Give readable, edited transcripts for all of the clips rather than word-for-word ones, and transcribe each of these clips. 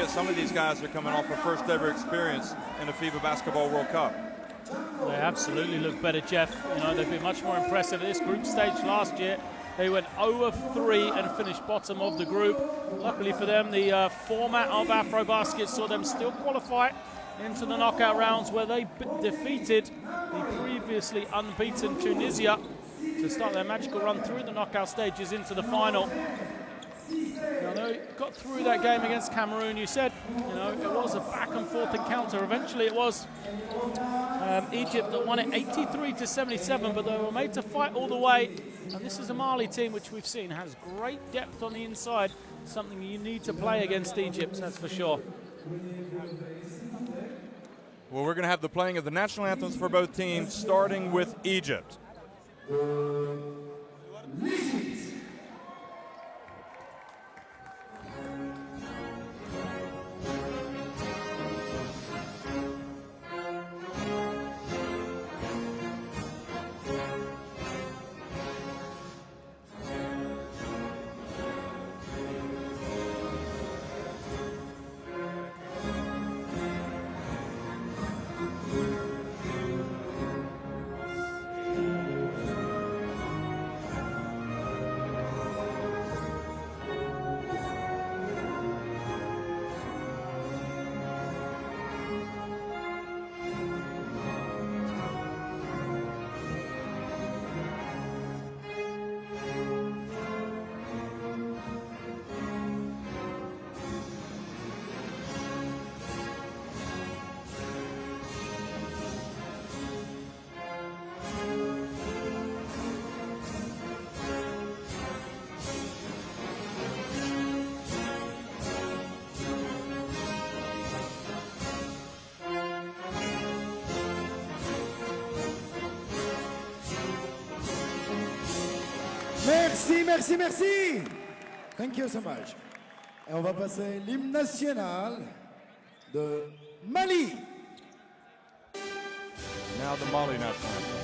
forget some of these guys are coming off a first ever experience in the FIBA Basketball World Cup. They absolutely look better, Jeff. You know, they've been much more impressive at this group stage last year. They went 0 of 3 and finished bottom of the group. Luckily for them, the format of Afrobasket saw them still qualify into the knockout rounds, where they defeated the previously unbeaten Tunisia to start their magical run through the knockout stages into the final. Now, they got through that game against Cameroon. You said, you know, it was a back and forth encounter. Eventually it was Egypt that won it 83-77, but they were made to fight all the way. And this is a Mali team which we've seen has great depth on the inside, something you need to play against Egypt, that's for sure. Well, we're going to have the playing of the national anthems for both teams, starting with Egypt. Merci, merci, merci. Thank you so much. Et on va passer l'hymne national de Mali. Now the Mali national anthem.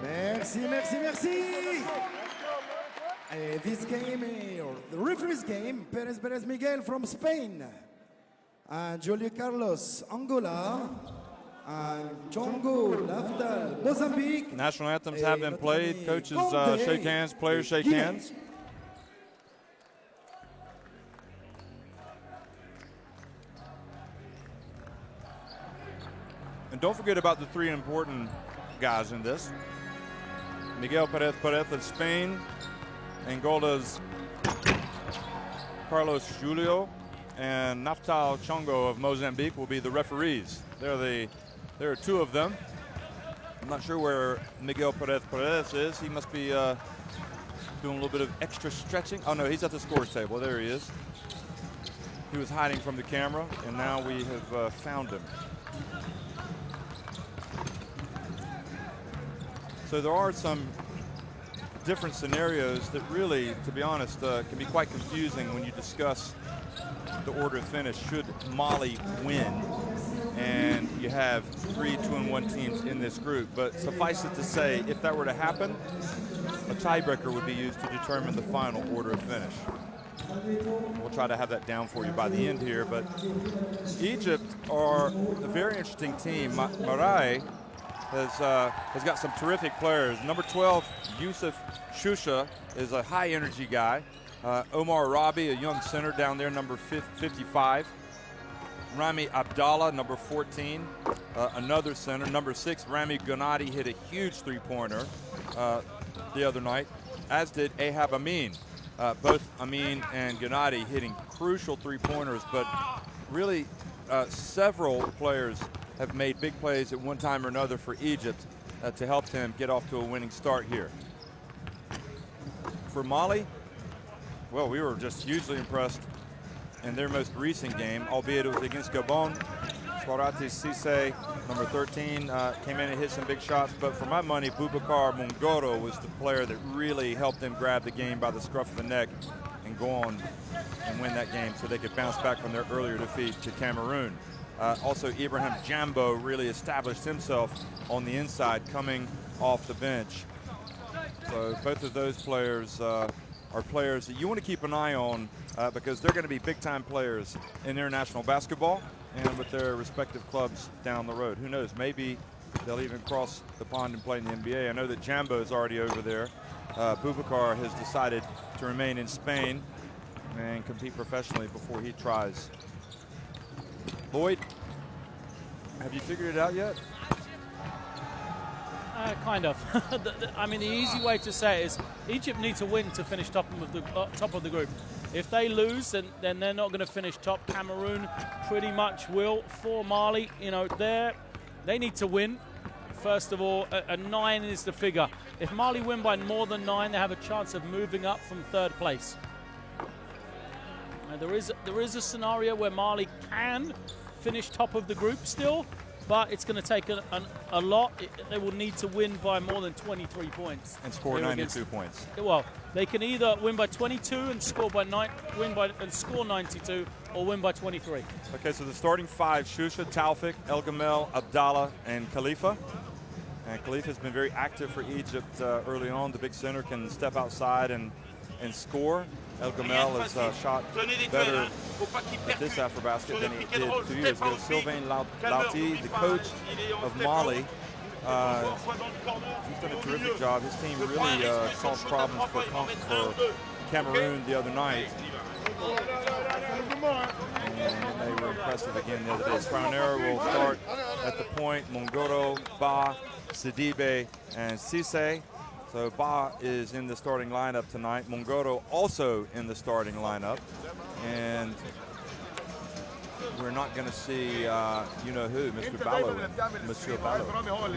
Merci, merci, merci. This game, or the referee's game, Perez Miguel from Spain, and Julio Carlos, Angola, and Chongo Lafdal, Mozambique. National anthems have been played. Coaches shake hands, players shake hands. And don't forget about the three important guys in this. Miguel Perez of Spain, Angola's Carlos Julio, and Naftal Chongo of Mozambique will be the referees. There are two of them. I'm not sure where Miguel Perez is. He must be doing a little bit of extra stretching. Oh no, he's at the scores table. There he is. He was hiding from the camera, and now we have found him. So there are some different scenarios that really, to be honest, can be quite confusing when you discuss the order of finish. Should Mali win, and you have 3 2-1 teams in this group. But suffice it to say, if that were to happen, a tiebreaker would be used to determine the final order of finish. We'll try to have that down for you by the end here. But Egypt are a very interesting team. Marai has got some terrific players. Number 12, Yusuf Shusha, is a high-energy guy. Omar Rabi, a young center down there, number 55. Rami Abdallah, number 14, another center. Number 6, Rami Gennady hit a huge three-pointer the other night, as did Ahab Amin. Both Amin and Gennady hitting crucial three-pointers, but really several players have made big plays at one time or another for Egypt to help them get off to a winning start here. For Mali, well, we were just hugely impressed in their most recent game, albeit it was against Gabon. Swarati Cisse, number 13, came in and hit some big shots, but for my money, Boubacar Mungoro was the player that really helped them grab the game by the scruff of the neck and go on and win that game so they could bounce back from their earlier defeat to Cameroon. Also, Ibrahim Jambo really established himself on the inside coming off the bench. So both of those players are players that you want to keep an eye on because they're going to be big-time players in international basketball and with their respective clubs down the road. Who knows, maybe they'll even cross the pond and play in the NBA. I know that Jambo is already over there. Boubacar has decided to remain in Spain and compete professionally before he tries. Lloyd, have you figured it out yet? Kind of. I mean, the easy way to say it is Egypt need to win to finish top of the group. If they lose, then they're not going to finish top. Cameroon pretty much will. For Mali, you know, they need to win. First of all, a 9 is the figure. If Mali win by more than 9, they have a chance of moving up from 3rd place. Now, there is a scenario where Mali can finish top of the group still, but it's going to take a lot. They will need to win by more than 23 points. And score 92 points. Well, they can either win by 22 and score score 92, or win by 23. Okay, so the starting 5: Shusha, Taufik, El Gamel, Abdallah, and Khalifa. And Khalifa's been very active for Egypt early on. The big center can step outside and score. El Gamel has shot better at this Afrobasket than he did 2 years ago. Sylvain Lauti, the coach of Mali, he's done a terrific job. His team really solved problems for Cameroon the other night. And they were impressive again the other day. Sprounero will start at the point. Mungoro, Ba, Sidibe, and Cisse. So Ba is in the starting lineup tonight. Mungoro also in the starting lineup. And we're not going to see, you-know-who, Mr. Ballo. Monsieur Ballo.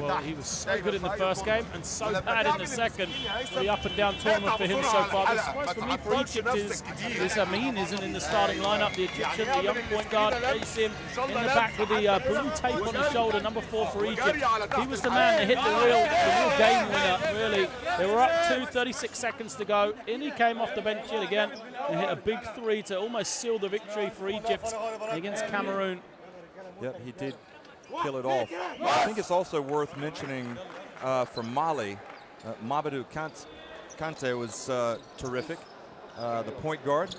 Well, he was so good in the first game and so bad in the second. The up-and-down tournament for him so far. The surprise for me for Egypt is Amin isn't in the starting lineup. The Egyptian, the young point guard, plays him in the back with the blue tape on his shoulder, number 4 for Egypt. He was the man that hit the real game winner, really. They were up 36 seconds to go. In he came off the bench yet again and hit a big 3 to almost seal the victory for Egypt against Cameroon. Yep, he did kill it off. I think it's also worth mentioning for Mali, Mamadou Kante was terrific, the point guard,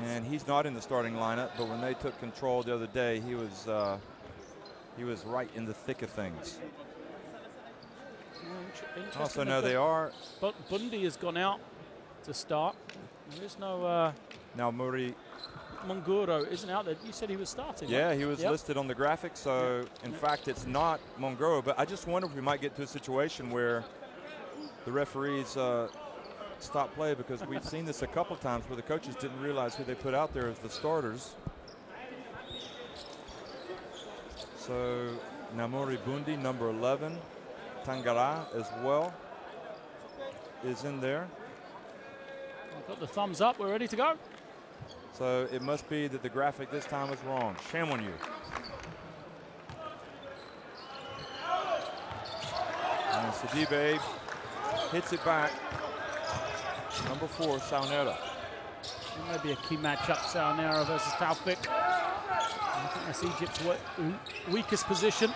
and he's not in the starting lineup, but when they took control the other day, he was right in the thick of things. Also, no, they are. But Bundy has gone out to start. There is no. Now Mungoro isn't out there. You said he was starting. Yeah, right? he was listed on the graphic. So, in fact, it's not Mungoro. But I just wonder if we might get to a situation where the referees stop play, because we've seen this a couple times where the coaches didn't realize who they put out there as the starters. So, Namori Bundi, number 11. Tangara as well is in there. We've got the thumbs up. We're ready to go. So it must be that the graphic this time was wrong. Shame on you. And Sidibe hits it back. Number 4, Saunera. Maybe a key matchup, Saunera versus Taufik. I think that's Egypt's weakest position.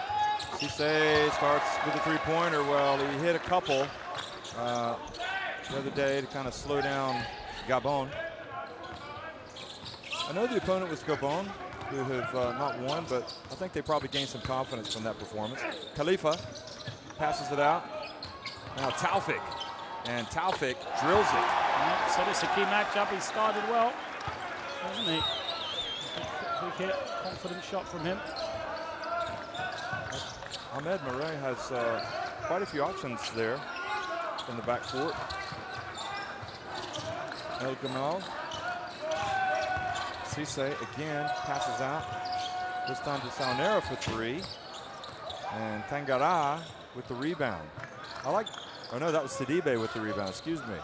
Cisse starts with a three-pointer. Well, he hit a couple the other day to kind of slow down Gabon. I know the opponent was Gabon, who have not won, but I think they probably gained some confidence from that performance. Khalifa passes it out. Now Taufik, and Taufik drills it. So this is a key matchup. He started well, hasn't he? Free kick, confident shot from him. Ahmed Murray has quite a few options there in the backcourt. El Gamal. Cisse again passes out. This time to Saunera for 3. And Tangara with the rebound. Oh no, that was Sidibe with the rebound, excuse me.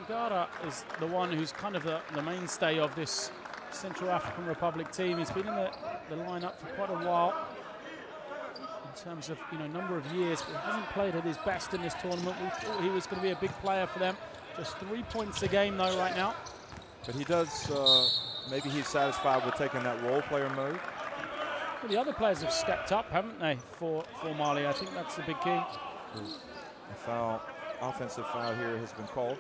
Tangara is the one who's kind of the mainstay of this Central African Republic team. He's been in the lineup for quite a while in terms of number of years, but he hasn't played at his best in this tournament. We thought he was going to be a big player for them. Just 3 points a game though right now. But he does, maybe he's satisfied with taking that role player mode. Well, the other players have stepped up, haven't they, for Mali? I think that's the big key. A foul, offensive foul here has been called.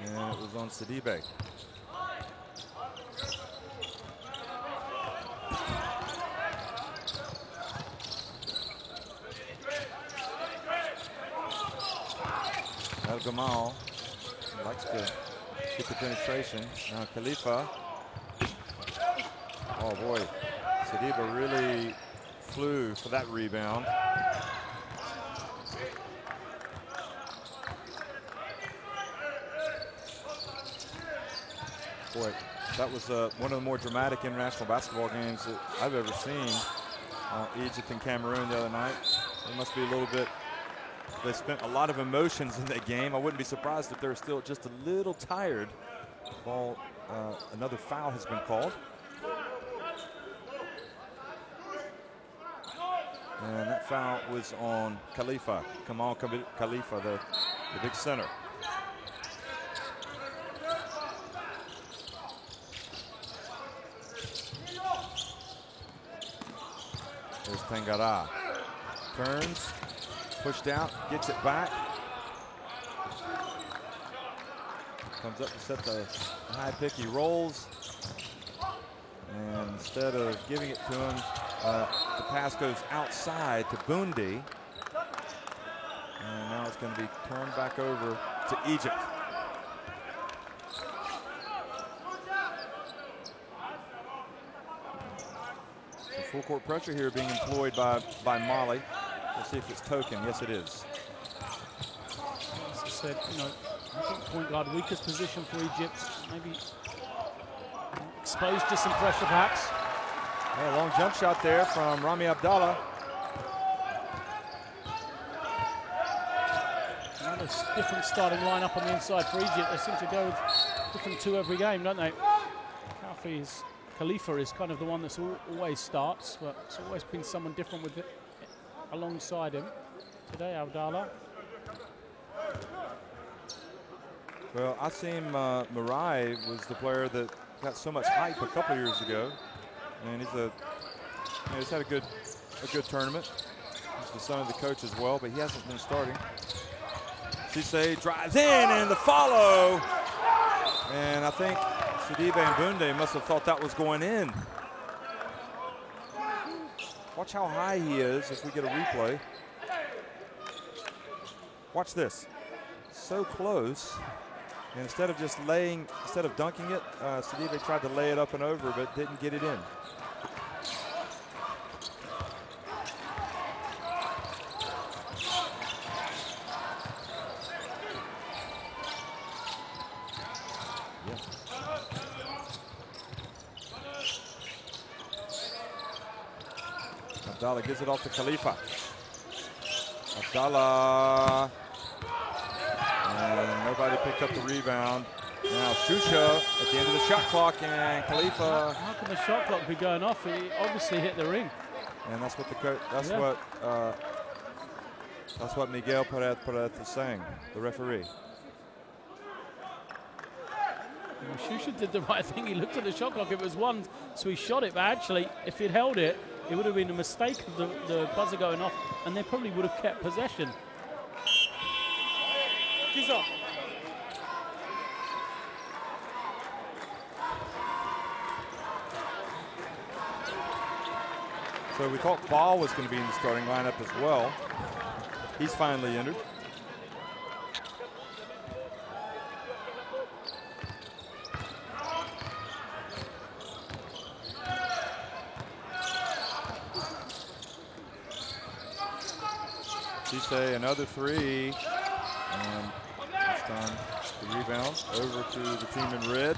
And it was on Sidibe. El Gamal likes to get the penetration. Now Khalifa. Oh boy, Sidibe really flew for that rebound. Boy, that was one of the more dramatic international basketball games that I've ever seen. Egypt and Cameroon the other night. It must be a little bit, they spent a lot of emotions in that game. I wouldn't be surprised if they're still just a little tired. Ball, another foul has been called. And that foul was on Khalifa. Kamal Khalifa, the big center. There's Tangara. Turns, pushed out, gets it back. Comes up to set the high pick, he rolls. And instead of giving it to him, the pass goes outside to Bundi. And now it's going to be turned back over to Egypt. So full court pressure here being employed by Mali. We'll see if it's token. Yes, it is. As I said, I think point guard weakest position for Egypt. Maybe exposed to some pressure, perhaps. Yeah, long jump shot there from Rami Abdallah. Another different starting lineup on the inside for Egypt. They seem to go with different 2 every game, don't they? Khalifa is kind of the one that's always starts, but it's always been someone different with it alongside him. Today, Abdallah. Well, Asim Marai was the player that got so much hype a couple years ago, and he's had a good tournament. He's the son of the coach as well, but he hasn't been starting. Cisse drives in and the follow, and I think Sidibe and Bunde must have thought that was going in. Watch how high he is if we get a replay. Watch this. So close. And instead of dunking it, Sidibe tried to lay it up and over, but didn't get it in. Abdallah gives it off to Khalifa. Abdallah. And nobody picked up the rebound. Now Shusha at the end of the shot clock, and Khalifa. How can the shot clock be going off? He obviously hit the ring. And that's what the coach. That's what Miguel Perez is saying, the referee. Well, Shusha did the right thing. He looked at the shot clock. It was 1, so he shot it. But actually, if he'd held it, it would have been a mistake of the buzzer going off, and they probably would have kept possession. So we thought Ball was going to be in the starting lineup as well. He's finally entered. Cisse, another three. And this time the rebound over to the team in red.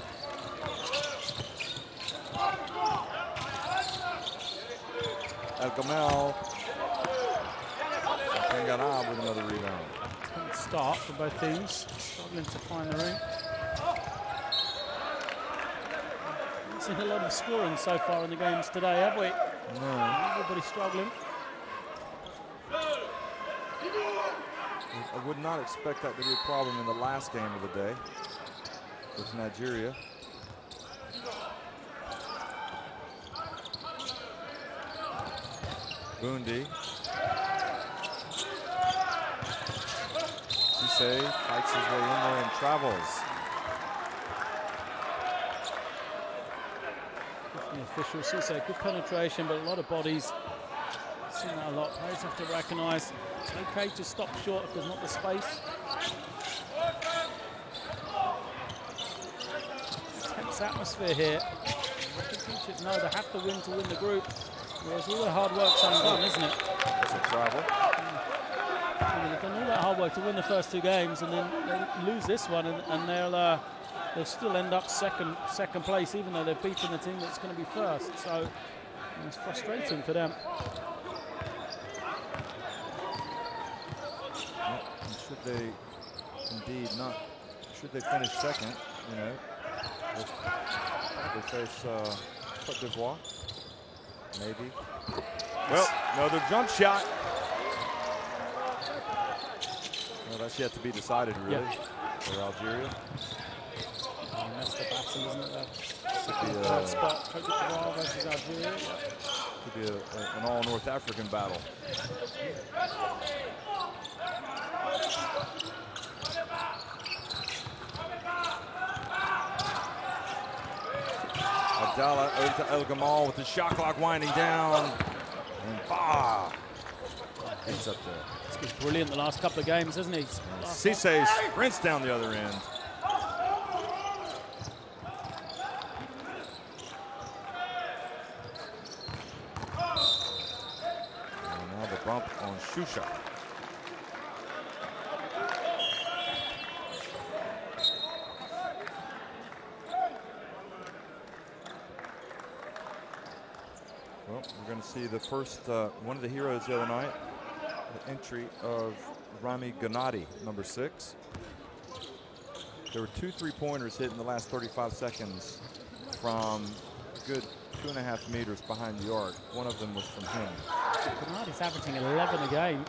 El Gamal. Tangara with another rebound. Good start for both teams. Struggling to find the ring. Haven't seen a lot of scoring so far in the games today, have we? No. Everybody struggling. I would not expect that to be a problem in the last game of the day with Nigeria. Bundi. Cisse fights his way in there and travels. The official Cisse, good penetration, but a lot of bodies. Seen that a lot. Players have to recognise it's okay to stop short if there's not the space. Tense atmosphere here. The teachers know they have to win the group. Whereas all the hard work's undone, isn't it? That's a travel. They've done all that hard work to win the first two games, and then they lose this one, and they'll still end up second place, even though they've beaten the team that's going to be first. So it's frustrating for them. And should they indeed not? Should they finish second? You know, they face Cote d'Ivoire. Maybe. Well, another jump shot. Well, that's yet to be decided, really, for Algeria. And that's the battle, isn't it? Could be Third spot, Cote d'Ivoire versus Algeria. Could be an all-North African battle. Abdallah over to El Gamal with the shot clock winding down. And gets up there. He's been brilliant the last couple of games, hasn't he? Cisse sprints down the other end. And now the bump on Shusha. Well, we're going to see the first, one of the heroes the other night, the entry of Rami Gennady, number 6. There were 2 3-pointers hit in the last 35 seconds from a good 2.5 meters behind the arc. One of them was from him. Gennady's averaging 11 a game.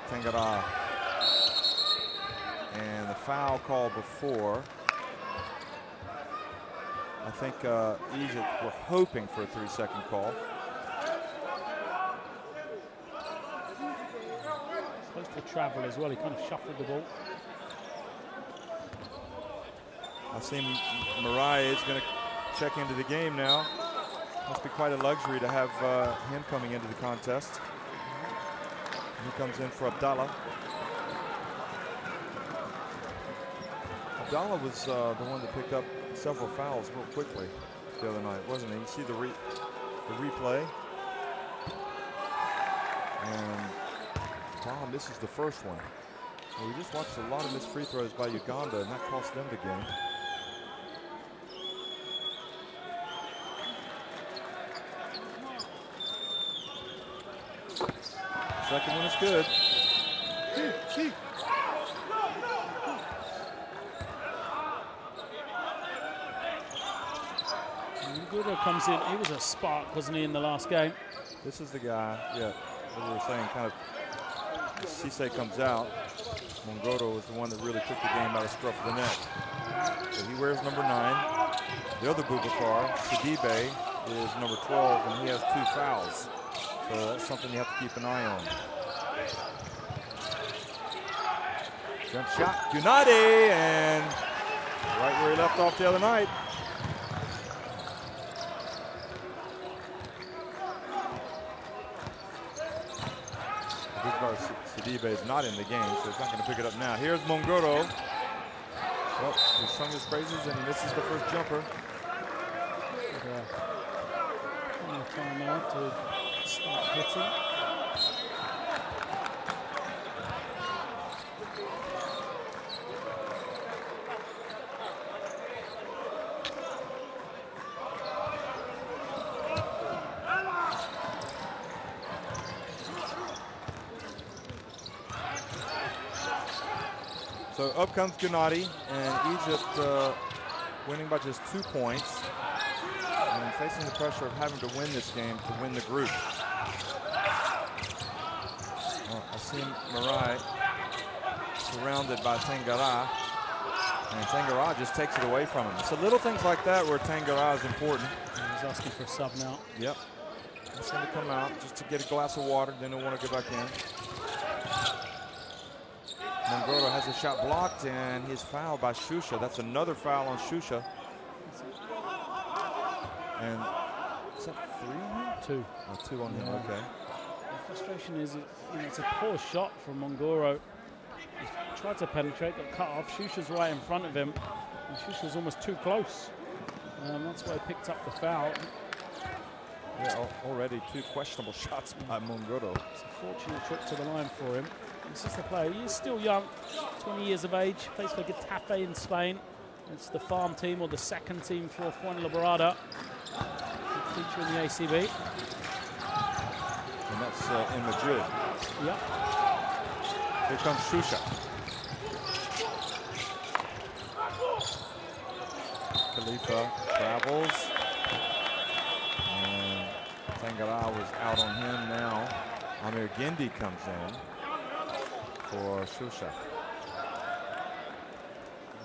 Tangara. And the foul call before. I think Egypt were hoping for a 3-second call. Supposed to travel as well. He kind of shuffled the ball. I see Mariah is going to check into the game now. Must be quite a luxury to have him coming into the contest. He comes in for Abdallah. Abdallah was the one that picked up several fouls real quickly the other night, wasn't he? You see the replay. And Tom misses the first one. Well, we just watched a lot of missed free throws by Uganda, and that cost them the game. Second one is good. Ngudo comes in. He was a spark, wasn't he, in the last game? This is the guy, what we were saying, kind of, Cisse comes out. Mongoro is the one that really took the game by the scruff of the neck. So he wears number 9. The other Boubacar, Sidibe, is number 12, and he has 2 fouls. So that's something you have to keep an eye on. Jump shot, Gennady, and right where he left off the other night. Sidibe is not in the game, so he's not going to pick it up now. Here's Mongoro. Well, he sung his praises and misses the first jumper. Time now to start hitting. So up comes Gennady, and Egypt winning by just 2 points and facing the pressure of having to win this game to win the group. Well, Asim Marai surrounded by Tangara, and Tangara just takes it away from him. So little things like that where Tangara is important. He's asking for a sub now. Yep. He's going to come out just to get a glass of water, then he'll want to go back in. Mongoro has a shot blocked, and he's fouled by Shusha. That's another foul on Shusha. And is that 3 on him? 2. Oh, 2 on him, okay. The frustration is, it's a poor shot from Mongoro. He tried to penetrate, got cut off. Shusha's right in front of him, and Shusha's almost too close. That's why he picked up the foul. Yeah, already 2 questionable shots by Mongoro. It's a fortunate trip to the line for him. This is the player. He is still young, 20 years of age, plays for Getafe in Spain. It's the farm team or the second team for Fuenlabrada. Feature in the ACB. And that's in Madrid. Yep. Here comes Shusha. Khalifa travels. And Tangara was out on him now. Amir Gindi comes in for Shusha.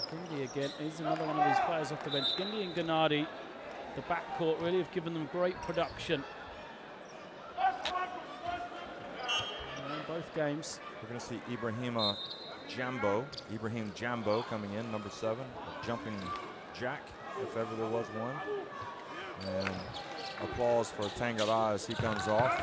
Gindi again is another one of these players off the bench. Gindi and Gennady, the backcourt, really have given them great production. In both games. We're going to see Ibrahim Jambo coming in, number 7, a jumping jack, if ever there was one. And applause for Tangara as he comes off.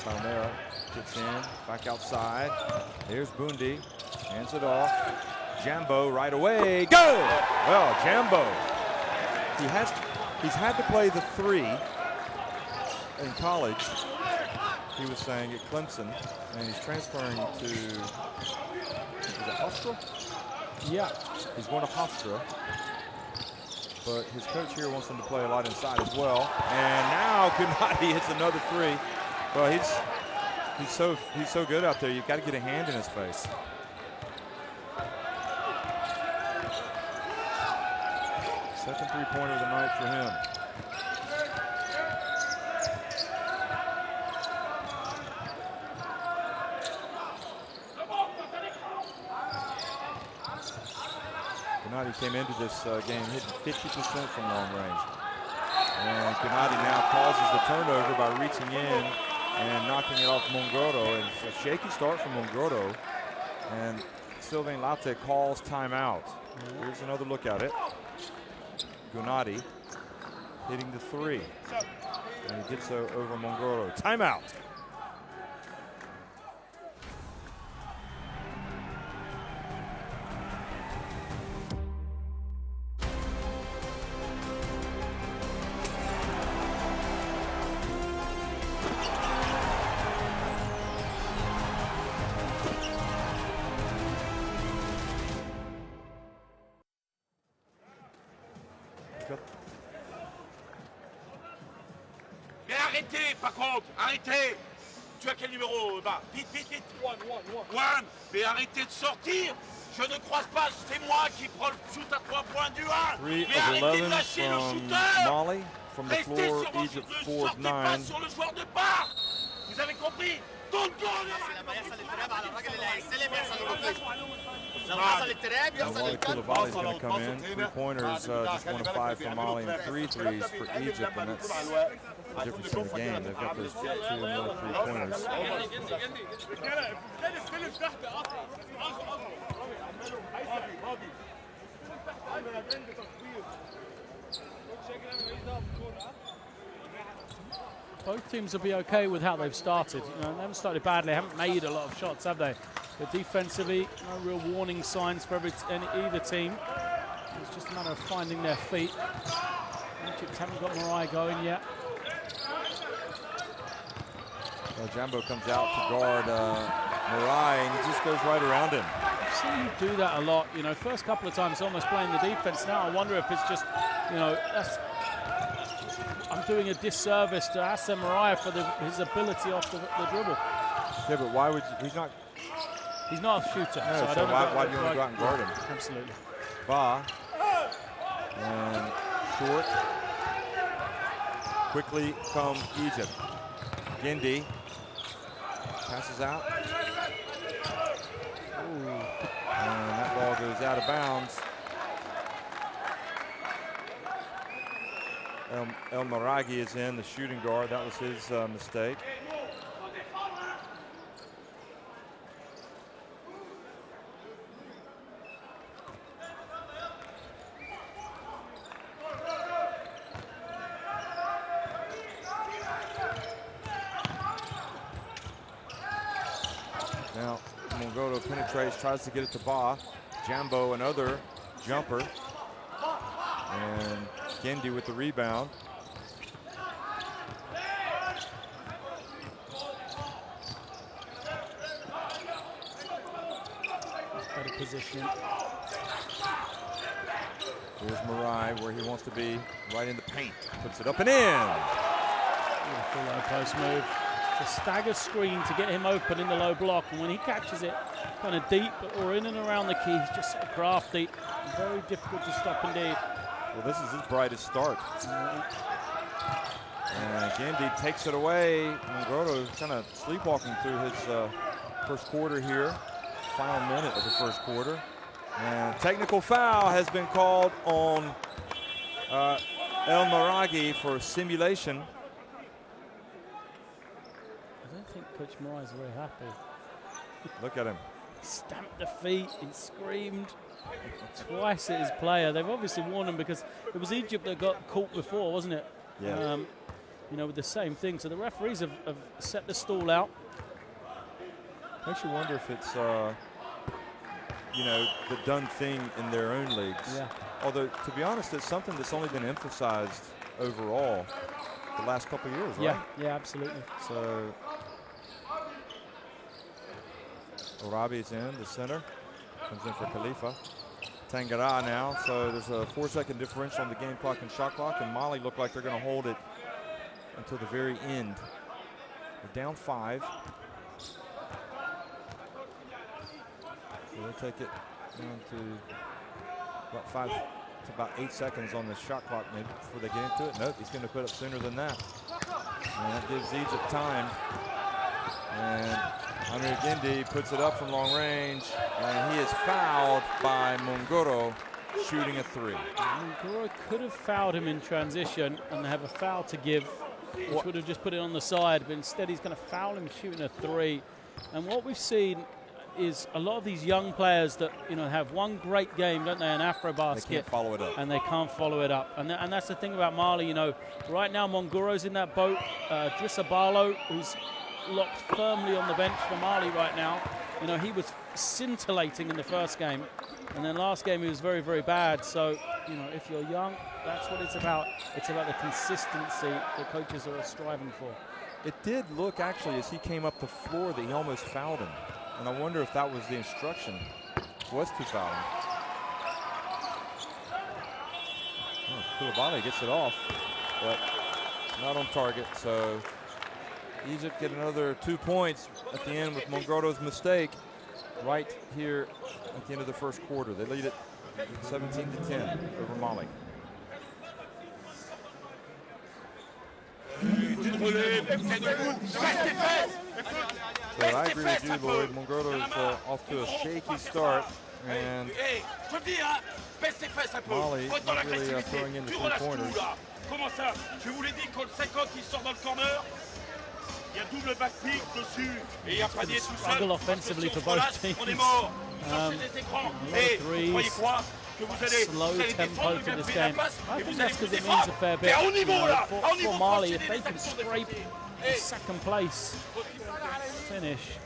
Taunera gets in, back outside. Here's Bundi, hands it off. Jambo right away, go! Well, Jambo, he's had to play the 3 in college. He was saying at Clemson, and he's transferring to, is it Hofstra? Yeah. He's going to Hofstra, but his coach here wants him to play a lot inside as well. And now Gennady hits another 3. Well, he's so good out there. You've got to get a hand in his face. Second 3-pointer of the night for him. Gennady came into this game hitting 50% from long range. And Gennady now causes the turnover by reaching in and knocking it off Mongoro. And it's a shaky start from Mongoro. And Sylvain Latte calls timeout. Here's another look at it. Gennady hitting the 3. And he gets over Mongoro. Timeout. Mais arrêtez, par contre, arrêtez. Tu as quel numéro, bah, vite, vite, vite. One. Mais arrêtez de sortir. Je ne croise pas, c'est moi qui prends le shoot à 3 points du 1. 3 Mais of arrêtez 11 de lâcher le from shooter. Mali. From the Restez floor, sur Egypt ne 4 of sortez pas 9. sur le joueur de part. Vous avez compris? Don't go. لما يحصل اضطراب على الراجل اللي هيستلم يحصل الروتيشن. لو حصل اضطراب يحصل Mali الكلب. Koulibaly is going to come in. 3-pointers, just 1 of 5 for Mali, and 3 threes for Egypt, and that's the difference in the game. They've got those 2 more 3-pointers. Both teams will be okay with how they've started. They haven't started badly, haven't made a lot of shots, have they? But defensively, no real warning signs for either team. It's just a matter of finding their feet. Egypt haven't got Marai going yet. Well, Jambo comes out to guard Marai, and he just goes right around him. I've seen him do that a lot. First couple of times almost playing the defense. Now I wonder if it's just, I'm doing a disservice to Hassan Mariah for his ability off the dribble. Yeah, but why would you, He's not a shooter, no, so I don't know why do you want to go out and guard him? Absolutely. Ba. And short. Quickly come Egypt. Gindi passes out. Ooh. And that ball goes out of bounds. El Maragi is in, the shooting guard. That was his mistake. Now, Mongoro penetrates, tries to get it to Ba. Jambo, another jumper. And Gindi with the rebound. Better positioning. Here's Marai where he wants to be, right in the paint. Puts it up and in. Beautiful low post move. It's a stagger screen to get him open in the low block, and when he catches it kind of deep or in and around the key, he's just so crafty. Very difficult to stop indeed. Well, this is his brightest start. And Gindi takes it away. Mongoro is kind of sleepwalking through his first quarter here. Final minute of the first quarter. And technical foul has been called on El Maragi for simulation. I don't think Coach Morai is very happy. Look at him. Stamped the feet, he screamed twice at his player. They've obviously warned him because it was Egypt that got caught before, wasn't it? Yeah. You know, with the same thing. So the referees have set the stall out. Makes you wonder if it's, you know, the done thing in their own leagues. Yeah. Although, to be honest, it's something that's only been emphasized overall the last couple of years, right? Yeah, yeah, absolutely. So, Orabi's in, the center. Comes in for Khalifa. Tangara now, so there's a 4-second differential on the game clock and shot clock, and Mali look like they're going to hold it until the very end. They're down 5. So they'll take it down to about 8 seconds on the shot clock maybe before they get into it. Nope, he's going to put up sooner than that. And that gives Egypt time. And Amir Gindi puts it up from long range, and he is fouled by Mongoro shooting a 3. Mongoro could have fouled him in transition and have a foul to give, which would have just put it on the side, but instead he's going to foul him shooting a 3. And what we've seen is a lot of these young players that, you know, have one great game, don't they, in Afrobasket. They can't follow it up. And they can't follow it up. And that's the thing about Mali, you know, right now Mongoro's in that boat. Drissabalo, who's locked firmly on the bench for Mali right now. You know, he was scintillating in the first game, and then last game he was very, very bad. So, you know, if you're young, that's what it's about. It's about the consistency that coaches are striving for. It did look, actually, as he came up the floor, that he almost fouled him. And I wonder if that was the instruction, was to foul him. Oh, Koulibaly gets it off, but not on target. So Egypt get another 2 points at the end with Mongoro's mistake right here at the end of the first quarter. They lead it 17-10 over Mali. So I agree with you, Lloyd. Mongoro is off to a shaky start, and Mali not really throwing in the 3-pointers. Comment ça? Je vous l'ai dit, quand le 50 il sort dans le corner, il y a double backpick dessus et il y a panier tout seul. Struggle offensively for both teams. On est mort. Des écrans. Et vous croyez quoi? Que vous allez tempo to this game. I think that's because it vous means a fair bit. au niveau là, au niveau For Mali, if they can scrape the second place finish,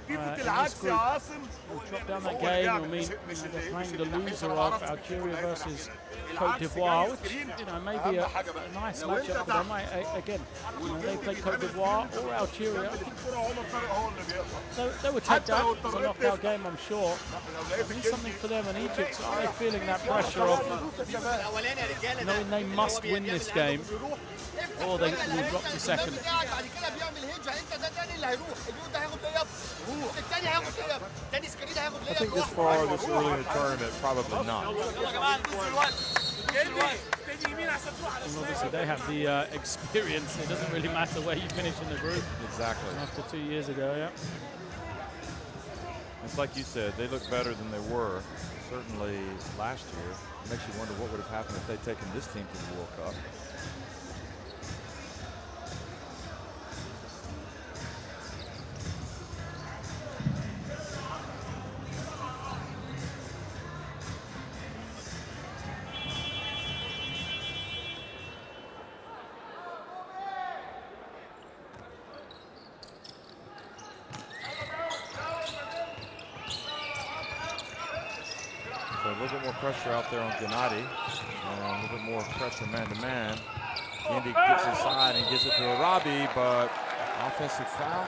in this group drop down that game will mean they're playing the loser of Algeria versus Cote d'Ivoire, which may be a nice matchup for them. Again, they play Cote d'Ivoire or Algeria. They would take that as a knockout game, I'm sure. It means something for them, and Egypt, are they feeling that pressure of knowing they must win this game or they will drop to second? I think this far, this early in the tournament, probably not. And obviously they have the experience. It doesn't really matter where you finish in the group. Exactly. After 2 years ago, yeah. It's like you said, they look better than they were, certainly last year. It makes you wonder what would have happened if they'd taken this team to the World Cup. So a little bit more pressure out there on Gennady, and a little bit more pressure man-to-man. Indy gets inside and gives it to Arabi, but offensive foul.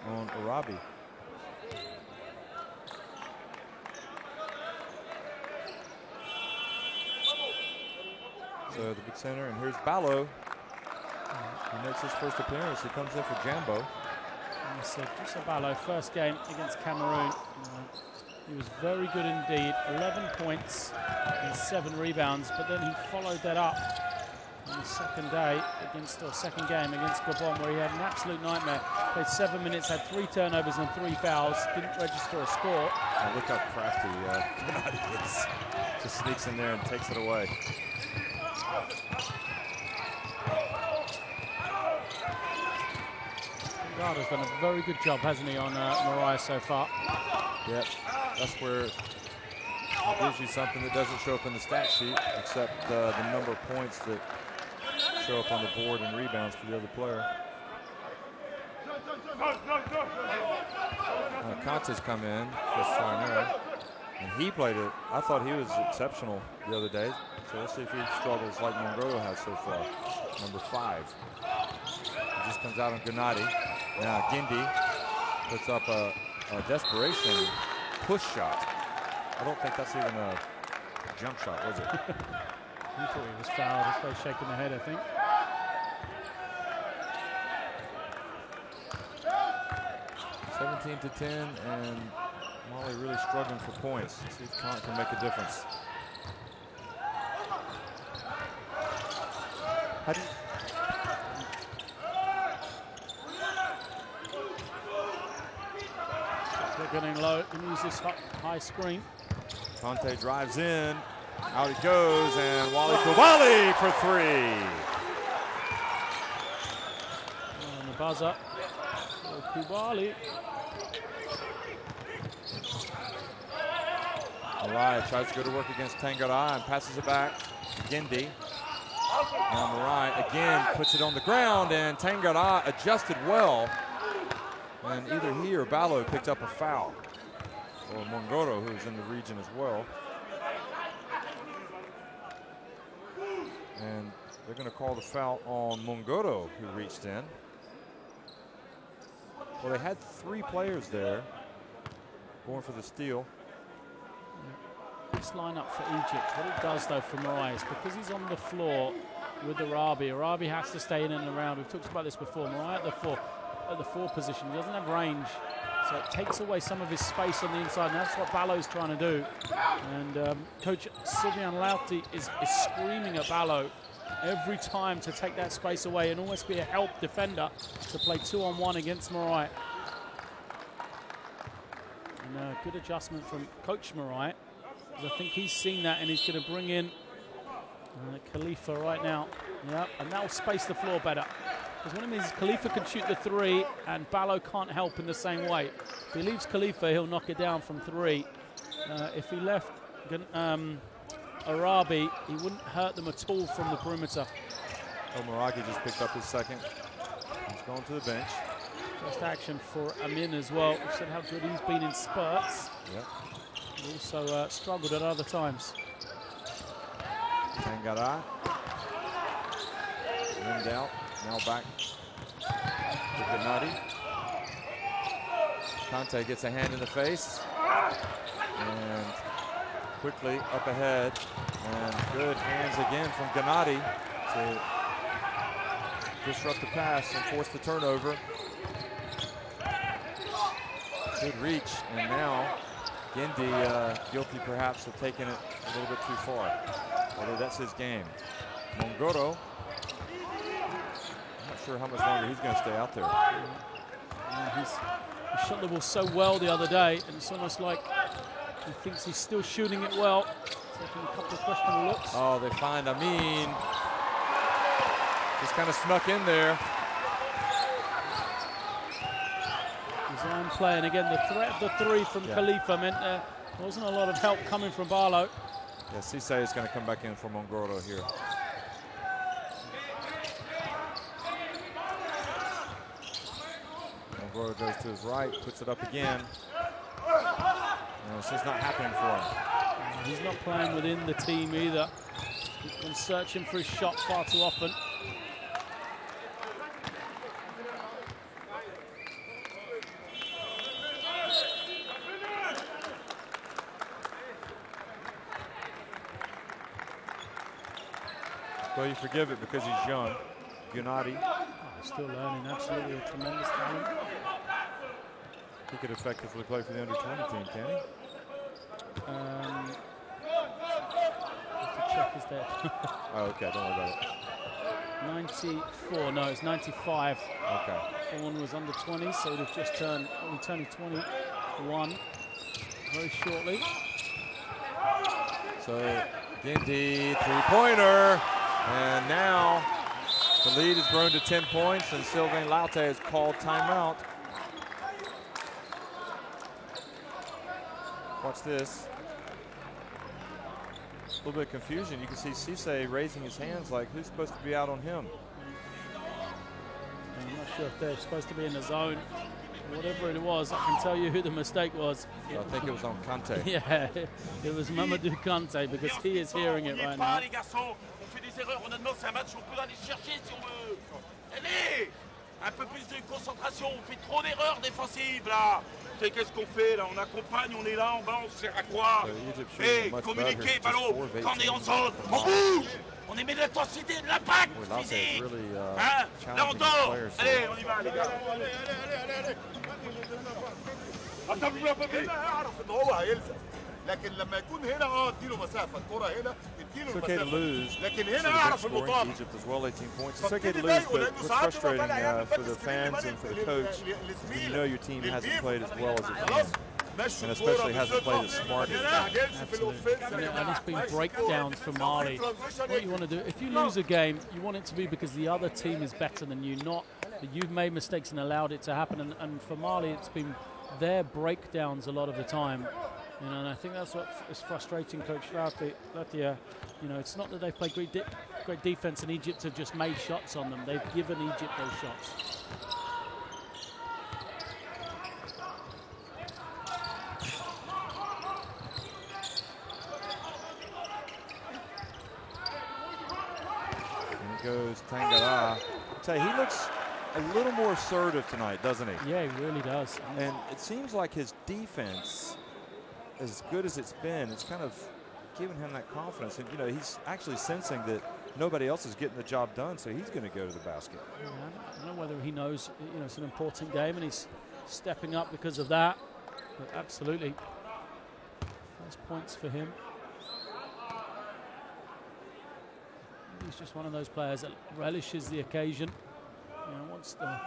On Arabi. So the big center, and here's Ballo. He makes his first appearance. He comes in for Jambo. So just Ballo, first game against Cameroon. He was very good indeed. 11 points and 7 rebounds, but then he followed that up on the second day against, or second game against Gabon, where he had an absolute nightmare. Played 7 minutes, had 3 turnovers and 3 fouls. Didn't register a score. Oh, look how crafty Gennady is. Just sneaks in there and takes it away. God has done a very good job, hasn't he, on Mariah so far? Yep, that's where it gives you something that doesn't show up in the stat sheet, except the number of points that show up on the board and rebounds for the other player. Conte's come in for Sarner, and he played it. I thought he was exceptional the other day, so let's see if he struggles like Mongodo has so far. Number 5. He just comes out on Gennady. Now Gindi puts up a desperation push shot. I don't think that's even a jump shot, was it? He thought he was fouled. That's why he's shaking the head, I think. (17-10), and Mali really struggling for points. Let's see if Kant can make a difference. How do you They're getting low. Can use this high screen. Conte drives in. Out he goes, and Wally Koulibaly for 3. On the buzzer. Koulibaly. Mariah tries to go to work against Tangara and passes it back. Gindi. Now Mariah again puts it on the ground, and Tangara adjusted well. And either he or Ballo picked up a foul. Or Mongoro, who's in the region as well. And they're going to call the foul on Mongoro, who reached in. Well, they had 3 players there going for the steal. This lineup for Egypt, what it does though for Mariah is because he's on the floor with Arabi. Arabi has to stay in and around. We've talked about this before. Mariah at the 4 position, he doesn't have range, so it takes away some of his space on the inside, and that's what Ballo's trying to do. And Coach Sylvian Lauti is screaming at Ballo every time to take that space away and almost be a help defender to play 2-on-1 against Mariah. And a good adjustment from Coach Mariah. I think he's seen that, and he's going to bring in Khalifa right now. Yeah, and that'll space the floor better. Because what it means is Khalifa can shoot the 3, and Ballo can't help in the same way. If he leaves Khalifa, he'll knock it down from 3. If he left Arabi, he wouldn't hurt them at all from the perimeter. Omaragi just picked up his second. He's going to the bench. First action for Amin as well. We've said how good he's been in spurts. Yep. He also struggled at other times. Tangara. Rimmed out. Now back to Gennady. Conte gets a hand in the face. And quickly up ahead. And good hands again from Gennady to disrupt the pass and force the turnover. Good reach, and now Gindi guilty perhaps of taking it a little bit too far. Although that's his game. Mongoro, I'm not sure how much longer he's going to stay out there. He shot the ball so well the other day, and it's almost like he thinks he's still shooting it well. Taking a couple of questionable looks. Oh, they find Amin. Just kind of snuck in there. Design play, and again, the threat of the three from Khalifa meant there wasn't a lot of help coming from Barlow. Yeah, Cisse is going to come back in for Mongoro here. Mongoro goes to his right, puts it up again. No, it's just not happening for him. He's not playing within the team either. He's been searching for his shot far too often. Well, you forgive it because he's young. Gennady. Still learning, absolutely a tremendous talent. He could effectively play for the under-20 team, can he? The check is there. Oh, okay, don't worry about it. 94, no, it's 95. Okay. One was under 20, so he'd have just turned, turning 21 very shortly. So, Gindi, three-pointer. And now the lead has grown to 10 points, and Sylvain Laute has called timeout. Watch this. A little bit of confusion. You can see Cisse raising his hands like, who's supposed to be out on him? I'm not sure if they're supposed to be in the zone. Whatever it was, I can tell you who the mistake was. I think it was on Kante. Yeah, it was Mamadou Kante, because he is hearing it right now. On fait des erreurs, honnêtement c'est un match où on peut aller chercher si on veut. Allez, un peu plus de concentration, on fait trop d'erreurs défensives là. Qu'est-ce qu'on fait là? On accompagne, on est là, on balance, on sert à quoi? Hey, communiquer, ballon, quand on est en zone, on bouge, on émet de l'intensité, de l'impact physique. Hein? Là on dort, allez, on y va les gars. Allez. Attends-vous un peu plus. لكن لما يكون هنا اديله مسافه الكره هنا اديله It's okay to المسافه lose. لكن هنا اعرف المطابق Egypt as well, 18 points. It's okay to lose, but it's frustrating for the fans and for the coach. You know your team hasn't played as well as it can. And especially hasn't played as smart as Absolutely. And it's been breakdowns for Mali. What you want to do, if you lose a game, you want it to be because the other team is better than you, not that you've made mistakes and allowed it to happen. And for Mali, it's been their breakdowns a lot of the time. You know, and I think that's what is frustrating Coach Latia. You know, it's not that they've played great defense and Egypt have just made shots on them. They've given Egypt those shots. And it goes Tangara. I tell you, he looks a little more assertive tonight, doesn't he? Yeah, he really does. And it seems like his defense, as good as it's been, it's kind of giving him that confidence. And, you know, he's actually sensing that nobody else is getting the job done, so he's going to go to the basket. Yeah, I don't know whether he knows, you know, it's an important game and he's stepping up because of that. But absolutely, first points for him. He's just one of those players that relishes the occasion. You know, wants the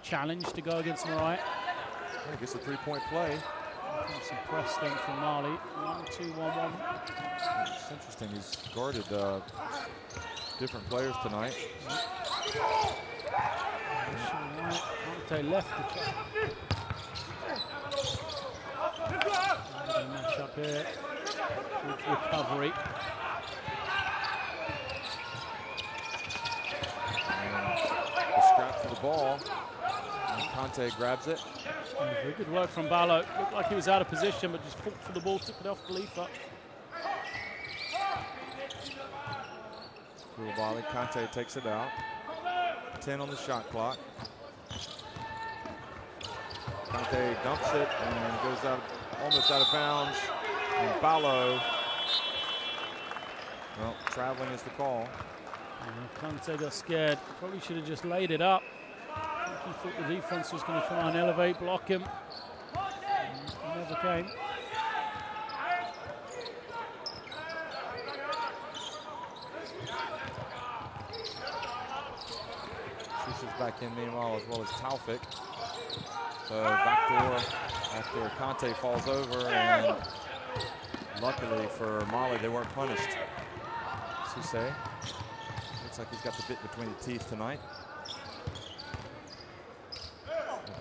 challenge to go against Morai. I guess a three-point play. It's impressed them from Mali. 1-2-1-1. It's interesting. He's guarded different players tonight. Ante left the match up here. Good recovery. ball. And Conte grabs it. Very good work from Ballo. Looked like he was out of position, but just fought for the ball, took it off Khalifa. Koulibaly, Conte takes it out. 10 on the shot clock. Conte dumps it and goes out, almost out of bounds. And Ballo, well, traveling is the call. Conte got scared. Probably should have just laid it up. He thought the defense was going to try and elevate, block him. It never came. She's back in meanwhile, as well as Taufik. So backdoor after Conte falls over, and luckily for Mali, they weren't punished. Cisse looks like he's got the bit between the teeth tonight.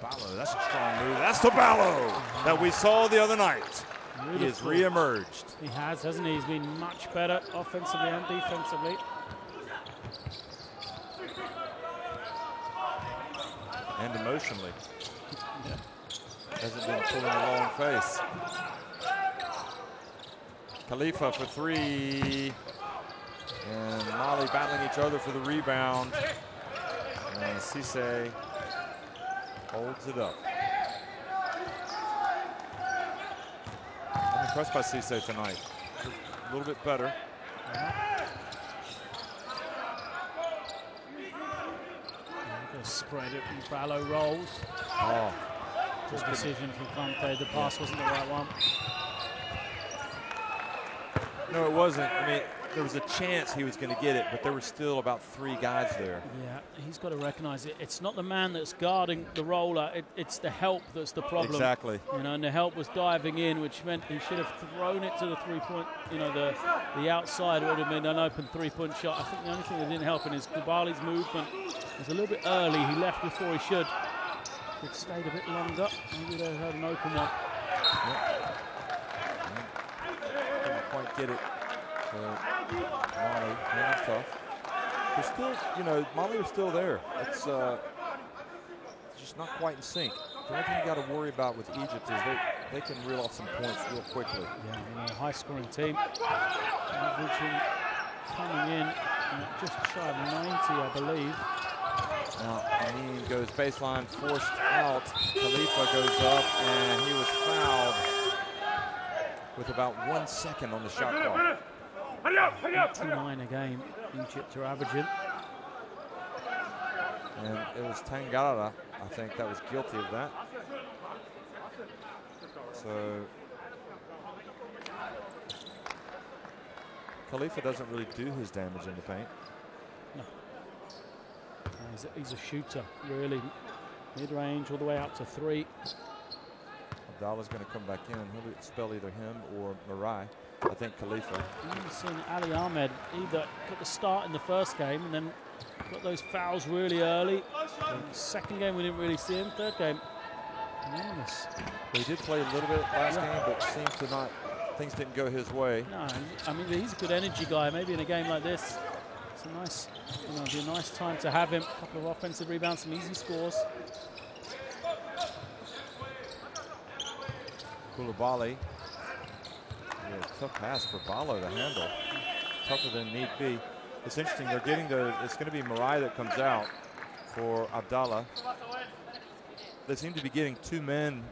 Ballo, that's a strong move. That's the Ballo that we saw the other night. Beautiful. He has re-emerged. He has, hasn't he? He's been much better offensively and defensively. And emotionally. Hasn't been pulling a long face. Khalifa for three. And Mali battling each other for the rebound. And Cisse holds it up. I'm impressed by Cisse tonight. A little bit better. Spread it and Ballo rolls. Oh. Good decision from Conte. The pass wasn't the right one. No, it wasn't. I mean, there was a chance he was going to get it, but there were still about 3 guys there. Yeah, he's got to recognize it. It's not the man that's guarding the roller. It's the help that's the problem. Exactly. You know, and the help was diving in, which meant he should have thrown it to the three-point, you know, the outside would have been an open three-point shot. I think the only thing that didn't help in is Koulibaly's movement was a little bit early. He left before he should. If it stayed a bit longer, maybe they'd had an open one. Yep. Couldn't quite get it. Mali, that's tough. They're still, you know, Mali are still there. It's just not quite in sync. The only thing you got to worry about with Egypt is they can reel off some points real quickly. Yeah, you know, high-scoring team. Averaging coming in just shy of 90, I believe. Now, Amin goes baseline, forced out. Khalifa goes up, and he was fouled with about 1 second on the shot clock. 89 a game, Egypt are averaging. And it was Tangara, I think, that was guilty of that. So Khalifa doesn't really do his damage in the paint. No. He's a shooter, really. Mid-range all the way out to 3. Abdallah's going to come back in. He'll spell either him or Marai. I think Khalifa. You've seen Ali Ahmed either got the start in the first game and then got those fouls really early. The second game we didn't really see him. Third game, anonymous. He did play a little bit last game, but seemed to not, things didn't go his way. No, I mean, he's a good energy guy. Maybe in a game like this, it's a nice, you know, it'd be a nice time to have him. A couple of offensive rebounds, some easy scores. Koulibaly. Yeah, tough pass for Ballo to handle. Tougher than need be. It's interesting, they're getting it's going to be Marai that comes out for Abdallah. They seem to be getting 2 men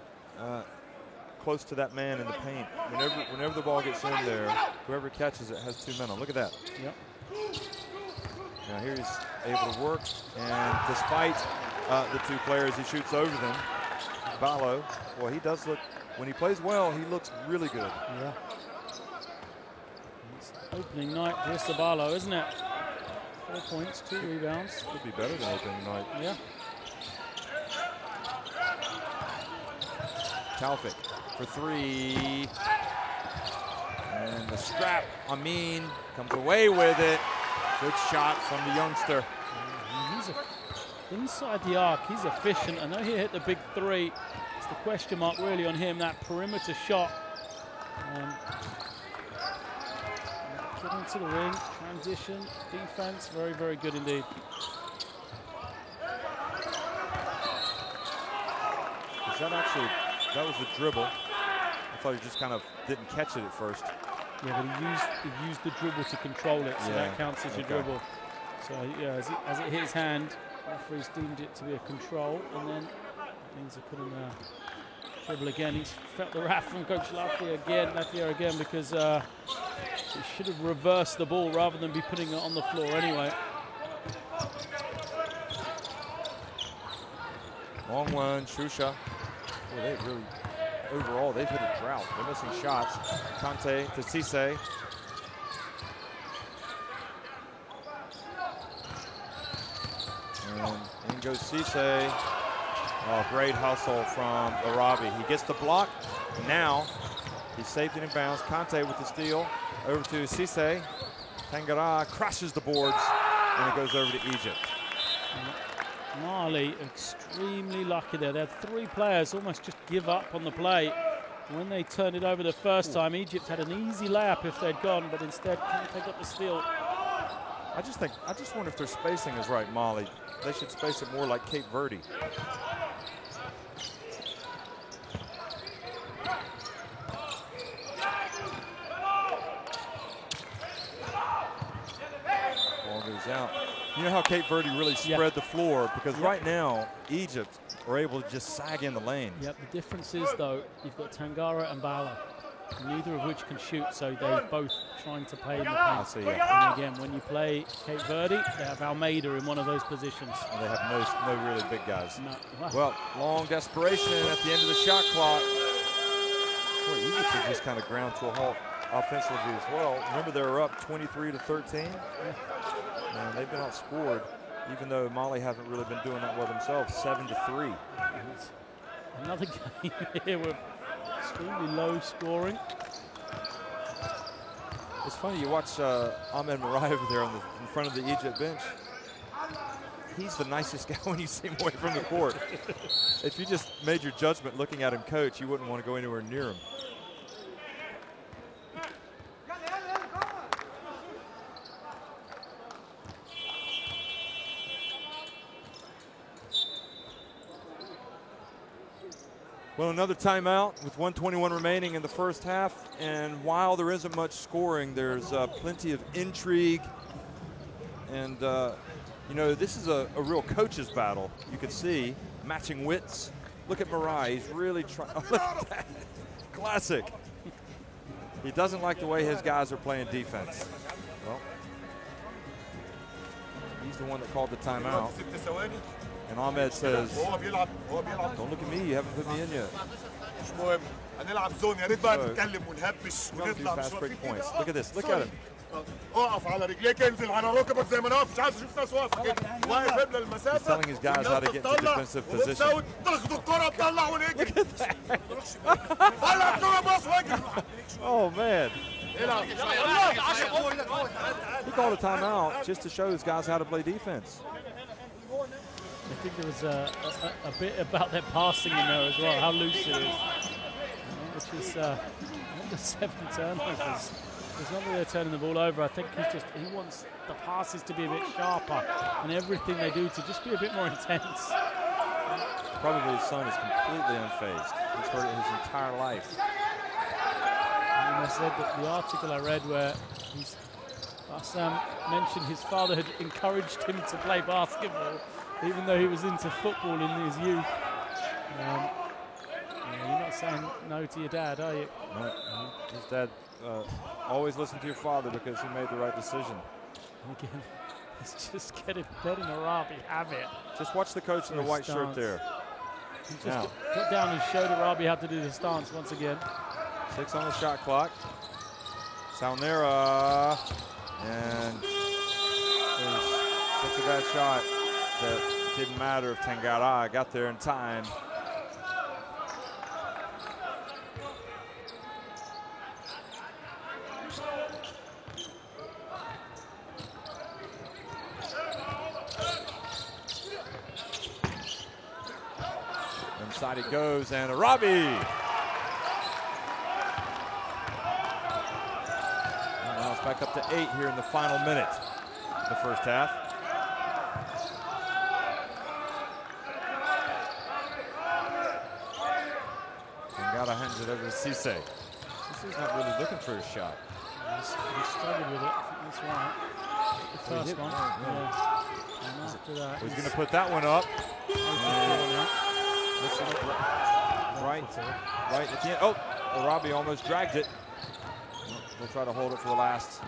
close to that man in the paint. Whenever the ball gets in there, whoever catches it has 2 men on. Look at that. Yep. Now here he's able to work, and despite the 2 players, he shoots over them. Ballo, well, he does look, when he plays well, he looks really good. Yeah. It's opening night for Ballo, isn't it? 4 points, 2 rebounds. Could be better than opening night. Yeah. Taufik for 3. And the scrap, Amin comes away with it. Good shot from the youngster. He's inside the arc, he's efficient. I know he hit the big 3. It's the question mark really on him, that perimeter shot. Get into the ring, transition, defense, very, very good indeed. that was the dribble. I thought he just kind of didn't catch it at first. Yeah, but he used the dribble to control it, so that counts as your dribble. So yeah, as it hit his hand, referees deemed it to be a control, and then that means they couldn't dribble again. He's felt the wrath from Coach Lafleur again, because he should have reversed the ball rather than be putting it on the floor anyway. Long one, Shusha. Well, they really, overall, they've hit a drought. They're missing shots. Conte to Cisse. And in goes Cisse. Oh, great hustle from Arabi. He gets the block. Now he's saved it in bounds. Conte with the steal. Over to Cisse. Tangara crushes the boards, and it goes over to Egypt. Mali extremely lucky there. They had 3 players almost just give up on the play. When they turned it over the first time, Egypt had an easy layup if they'd gone, but instead Conte got the steal. I just wonder if their spacing is right, Mali. They should space it more like Cape Verde. Ball goes out. You know how Cape Verde really spread the floor? Because right now, Egypt are able to just sag in the lane. Yep, the difference is, though, you've got Tangara and Bala, neither of which can shoot, so they're both trying to play in the paint. I see, yeah. And again, when you play Cape Verde, they have Almeida in one of those positions. And they have no really big guys. No. Wow. Well, long desperation at the end of the shot clock. Boy, Egypt has just kind of ground to a halt offensively as well. Remember, they were up 23-13. And they've been outscored, even though Mali hasn't really been doing that well themselves, 7-3. Another game here with extremely low scoring. It's funny, you watch Ahmed Marai over there in front of the Egypt bench. He's the nicest guy when you see him away from the court. If you just made your judgment looking at him coach, you wouldn't want to go anywhere near him. Well, another timeout with 1:21 remaining in the first half, and while there isn't much scoring, there's plenty of intrigue, and you know, this is a real coach's battle. You can see matching wits. Look at Marai, he's really trying. Look at that. Classic. He doesn't like the way his guys are playing defense. Well, he's the one that called the timeout. And Ahmed says, don't look at me, you haven't put me in yet. So, fast break points. Look at this, look at him. He's telling his guys how to get into defensive position. Look at that. Oh, man. He called a timeout just to show his guys how to play defense. I think there was a bit about their passing in there as well, how loose it is. Which is under 7 turnovers. It's not that they're turning the ball over. I think he wants the passes to be a bit sharper and everything they do to just be a bit more intense. Probably his son is completely unfazed. He's heard it his entire life. And I said that the article I read where Sam mentioned his father had encouraged him to play basketball, even though he was into football in his youth. You're not saying no to your dad, are you? No, his dad always listen to your father because he made the right decision. Again, it's just letting Arabi have it. Just watch the coach in the white shirt there. Just got down and showed Arabi how to do the stance once again. 6 on the shot clock. Salnera. And there's such a bad shot that didn't matter if Tangara got there in time. Inside it goes, and Arabi. And now it's back up to 8 here in the final minute of the first half. Agata hands it over to Cisse. Cisse's not really looking for a shot. He struggled with it. I think that's right. The first one. Yeah. And after that, He's going to put that one up. Right at the end. Oh, Arabi almost dragged it. They'll try to hold it for the last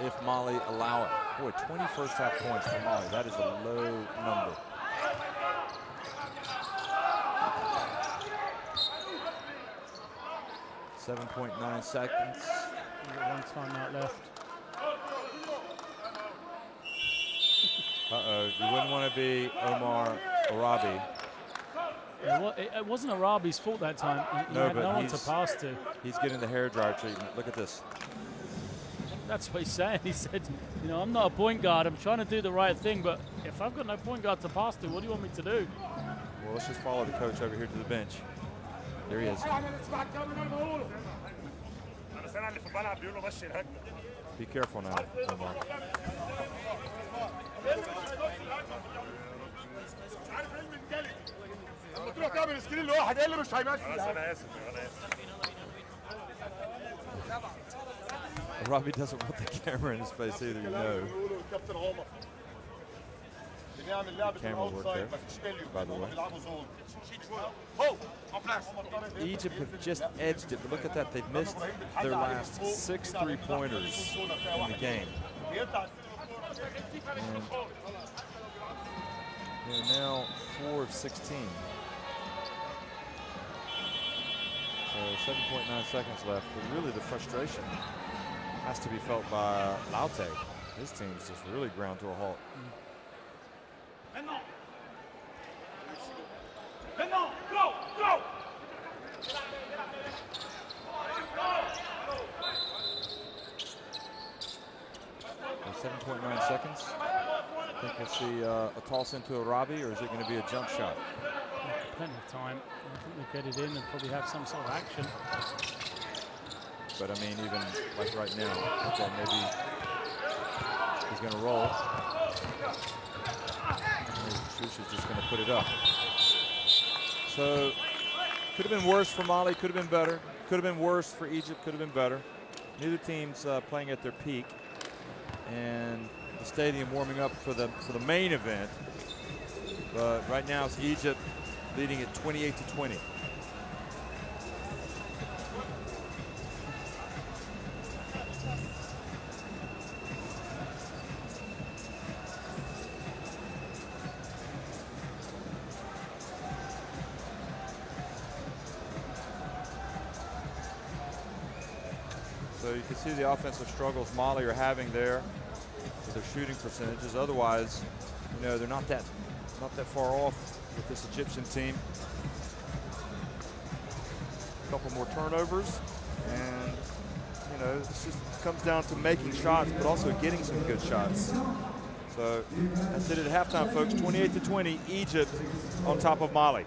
if Mali allow it. Boy, 20 first half points for Mali. That is a low number. .9 seconds. We've got one timeout left. Uh-oh, you wouldn't want to be Omar Arabi. It wasn't Arabi's fault that time. He had no one to pass to. He's getting the hairdryer treatment. Look at this. That's what he's saying. He said, you know, I'm not a point guard. I'm trying to do the right thing, but if I've got no point guard to pass to, what do you want me to do? Well, let's just follow the coach over here to the bench. There he is. Be careful now, Omar. Robbie doesn't want the camera in his face either, you know. Camera work there, by the way. Egypt have just edged it, but look at that. They've missed their last 6 3-pointers in the game. And they're now 4 of 16. So 7.9 seconds left, but really the frustration has to be felt by Laute. His team's just really ground to a halt. So 7.9 seconds. I think we'll see a toss into Arabi, or is it going to be a jump shot? Plenty of time. I think they'll get it in and probably have some sort of action. But I mean, even like right now, okay, maybe he's going to roll. Shusha's just going to put it up. So could have been worse for Mali, could have been better. Could have been worse for Egypt, could have been better. Neither team's playing at their peak, and the stadium warming up for the main event. But right now it's Egypt leading at 28-20. So you can see the offensive struggles Mali are having there with their shooting percentages. Otherwise, you know, they're not that far off with this Egyptian team. A couple more turnovers, and you know, it just comes down to making shots, but also getting some good shots. So that's it at halftime, folks. 28-20, Egypt on top of Mali.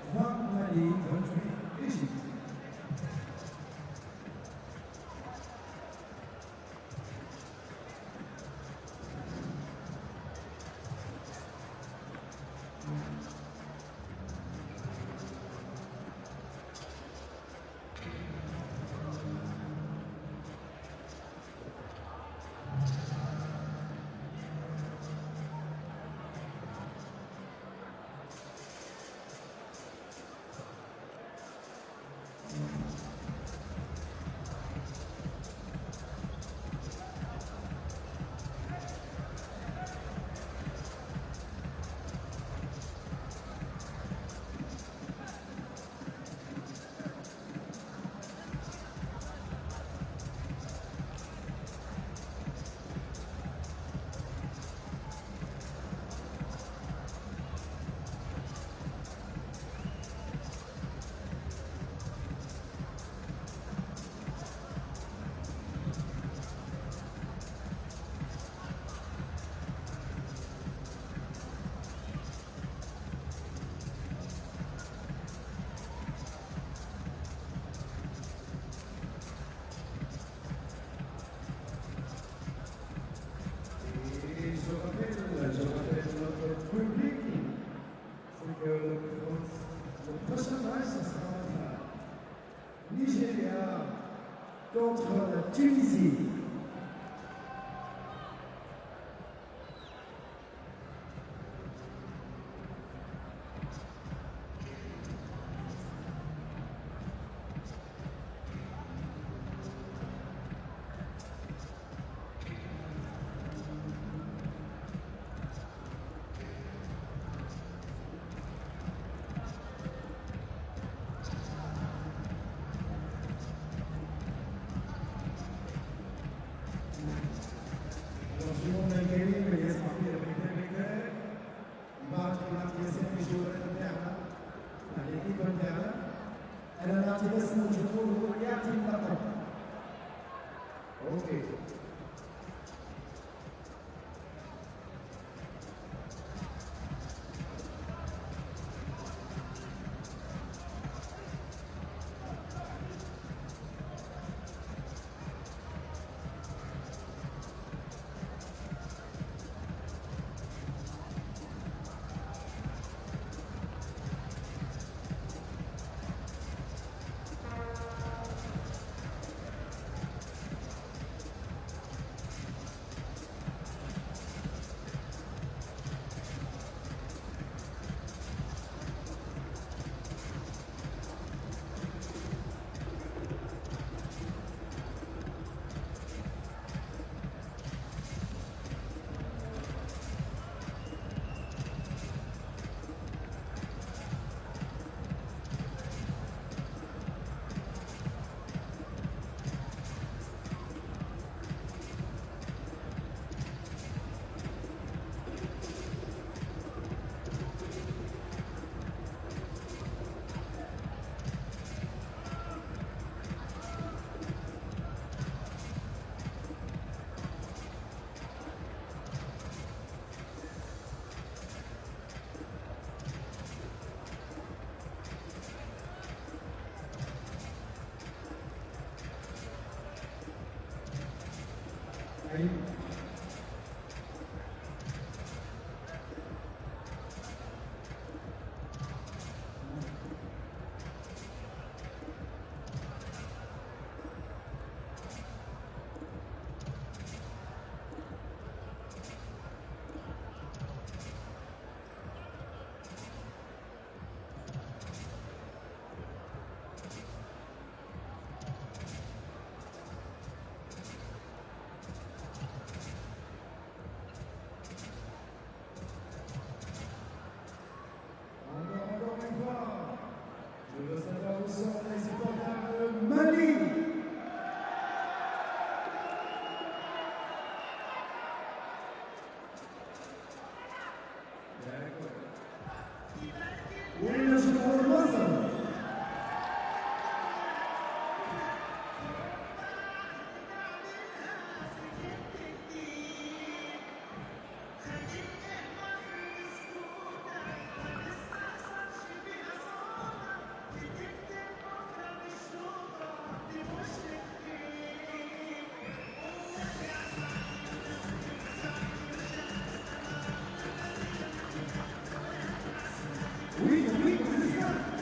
Nigeria contre la Tunisie. Okay. Oui, oui, c'est ça.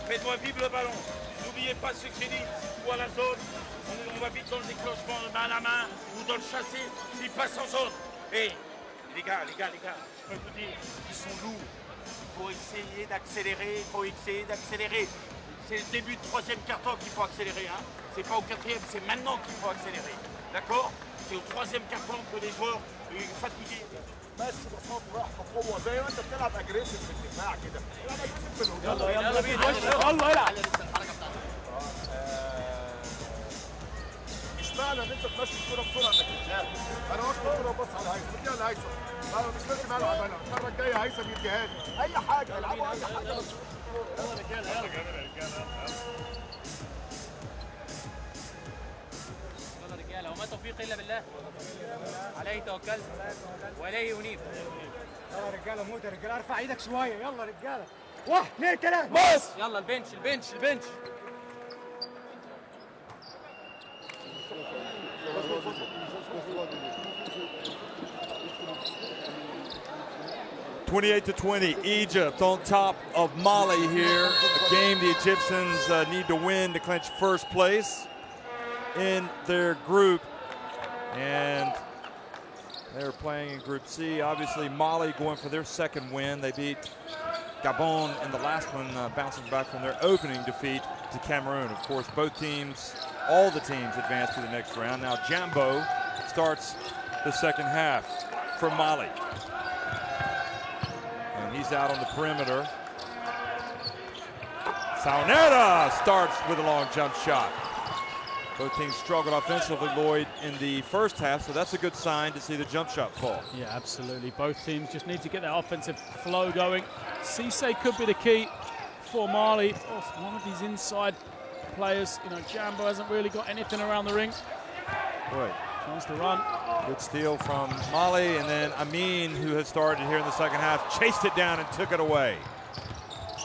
Faites-moi vivre le ballon. N'oubliez pas ce que j'ai dit. Ou à la zone, on va vite dans le déclenchement de main à la main ou dans le chassé s'il passe en zone. Et les gars, je peux vous dire, ils sont lourds. Il faut essayer d'accélérer, C'est le début de troisième quart-temps qu'il faut accélérer. Hein. C'est pas au quatrième, c'est maintenant qu'il faut accélérer. D'accord? C'est au troisième quart-temps que les joueurs sont fatigués. بس بساطه راح بقوه زي ما انت بتلعب اجريسيف في الدفاع كده العب اجريسيف في الهجوم يلا بينا يلا العب اشمعنى ان انت تمشي الكوره بسرعه انك تتلاعب انا واخد الكوره وبص على هيثم اديها لهيثم انا مش لازم العب انا المره الجايه هيثم يديها لي اي حاجه العبوا اي حاجه بس يلا رجاله يلا رجاله توفيق الا بالله. عليه توكلت واليه انيب. يلا رجاله موت يا رجاله، ارفع ايدك شويه، يلا رجاله. 1 2 3 بص. يلا البنش البنش البنش. 28-20, Egypt on top of Mali here. A game the Egyptians need to win to clinch first place in their group. And they're playing in Group C. Obviously, Mali going for their second win. They beat Gabon in the last one, bouncing back from their opening defeat to Cameroon. Of course, both teams, all the teams advance to the next round. Now Jambo starts the second half for Mali. And he's out on the perimeter. Saunera starts with a long jump shot. Both teams struggled offensively, Lloyd, in the first half, so that's a good sign to see the jump shot fall. Yeah, absolutely. Both teams just need to get that offensive flow going. Cisse could be the key for Mali. Oh, one of these inside players, you know, Jambo hasn't really got anything around the ring. Boy. Chance to run. Good steal from Mali, and then Amin, who had started here in the second half, chased it down and took it away.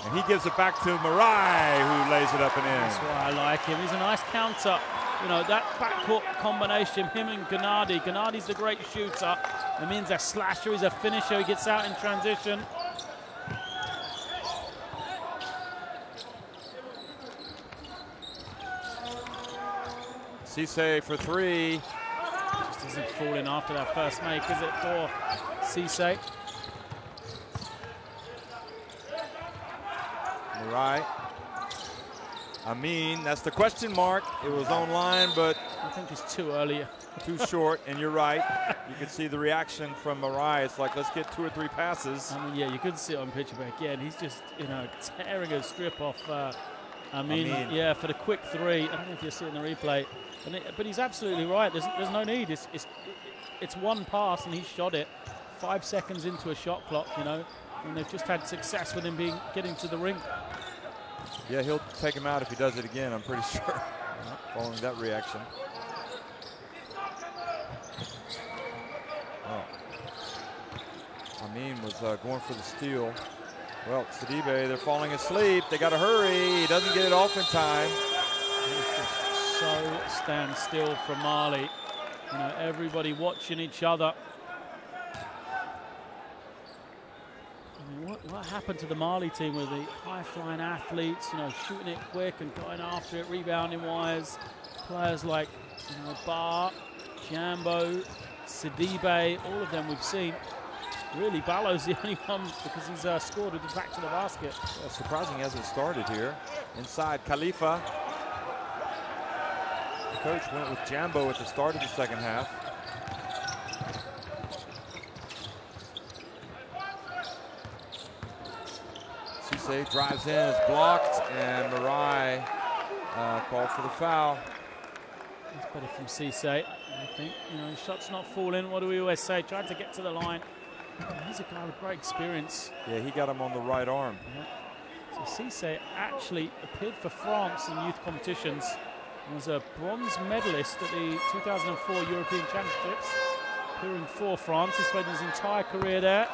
And he gives it back to Marai, who lays it up and in. That's why I like him. He's a nice counter. You know, that backcourt combination, him and Gennady. Gennady's a great shooter. Amin's a slasher, he's a finisher, he gets out in transition. Cisse for three. Just isn't falling after that first make, is it, for Cisse? Marai. Amin, that's the question mark. It was online, but I think it's too early. Too short, and you're right. You can see the reaction from Marai. It's like, let's get 2 or 3 passes. I mean, yeah, you could see it on picture, but again, he's just, you know, tearing a strip off Amin. Yeah, for the quick three. I don't know if you see it in the replay, but he's absolutely right. There's no need. It's one pass, and he shot it 5 seconds into a shot clock, you know, and they've just had success with him getting to the ring. Yeah, he'll take him out if he does it again, I'm pretty sure, following that reaction. Oh. Amin was going for the steal. Well, Sidibe, they're falling asleep. They got to hurry. He doesn't get it off in time. It's just so stand still from Mali. You know, everybody watching each other. What happened to the Mali team with the high-flying athletes, you know, shooting it quick and going after it, rebounding-wise? Players like, you know, Bar, Jambo, Sidibe, all of them we've seen. Really, Ballow's the only one because he's scored with his back to the basket. Yeah, surprising he hasn't started here. Inside, Khalifa. The coach went with Jambo at the start of the second half. Cisse drives in, is blocked, and Marai called for the foul. That's better from Cisse, I think. You know, his shot's not falling. What do we always say? Trying to get to the line. He's a guy with great experience. Yeah, he got him on the right arm. Yeah. So Cisse actually appeared for France in youth competitions. He was a bronze medalist at the 2004 European Championships, appearing for France. He's played his entire career there.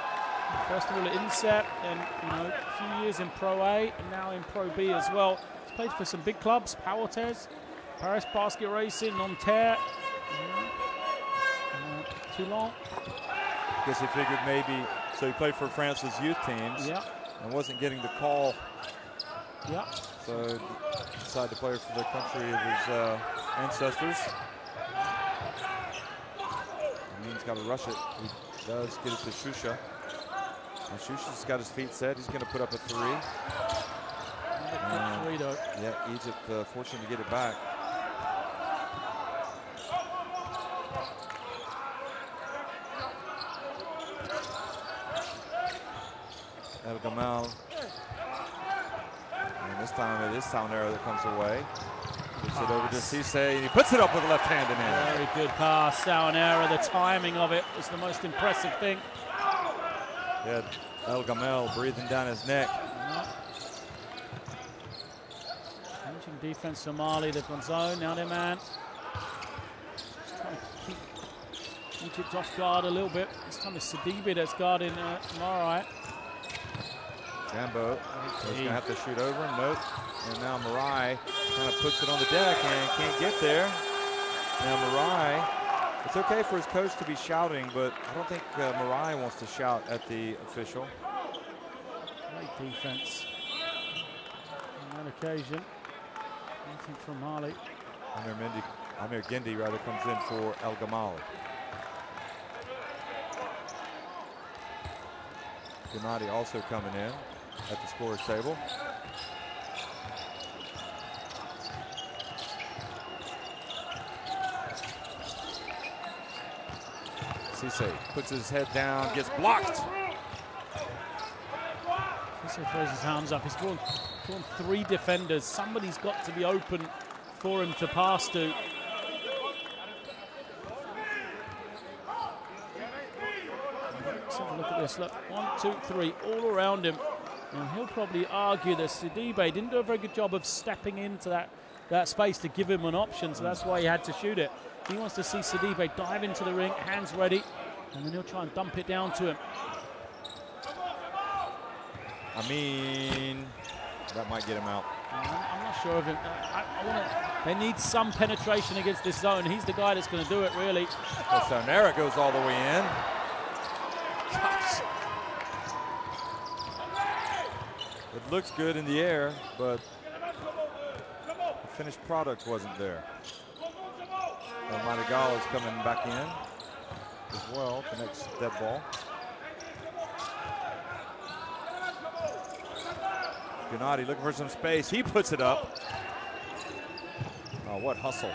First of all at Inset, and you know, a few years in Pro A, and now in Pro B as well. He's played for some big clubs, Powertez, Paris Basket Racing, Nanterre, Toulon. Guess he figured maybe, so he played for France's youth teams, and wasn't getting the call. Yeah. So decided to play for the country of his ancestors. Amin's got to rush it. He does get it to Shusha. And Shusha's got his feet set. He's going to put up a three. Yeah, Egypt fortunate to get it back. El Gamal. And this time it is Saunera that comes away. Puts it over to Cisse, and he puts it up with the left hand and in. Very good pass, Saunera. The timing of it was the most impressive thing. Yeah, El Gamel breathing down his neck. Changing defense for Mali. They've gone zone, now they're man. Just trying to Egypt off guard a little bit. This time it's Sidibe that's guarding Marai. Jambo, he's going to have to shoot over him. Nope. And now Marai kind of puts it on the deck and can't get there. Now Marai, it's okay for his coach to be shouting, but I don't think Marai wants to shout at the official. Great defense on that occasion. Nothing from Mali. Amir Gindi rather comes in for El Gamal. Gennady also coming in at the scorer's table. Cisse puts his head down, gets blocked. Cisse throws his arms up. He's drawn 3 defenders. Somebody's got to be open for him to pass to. Let's have a look at this. Look, 1, 2, 3, all around him. Now he'll probably argue that Sidibe didn't do a very good job of stepping into that space to give him an option, so that's why he had to shoot it. He wants to see Sidibe dive into the ring, hands ready, and then he'll try and dump it down to him. I mean, that might get him out. I'm not sure of him. They need some penetration against this zone. He's the guy that's going to do it, really. Well, Saunera goes all the way in. Gosh. It looks good in the air, but the finished product wasn't there. Madrigal is coming back in as well, the next dead ball. Gennady looking for some space. He puts it up. Oh, what hustle.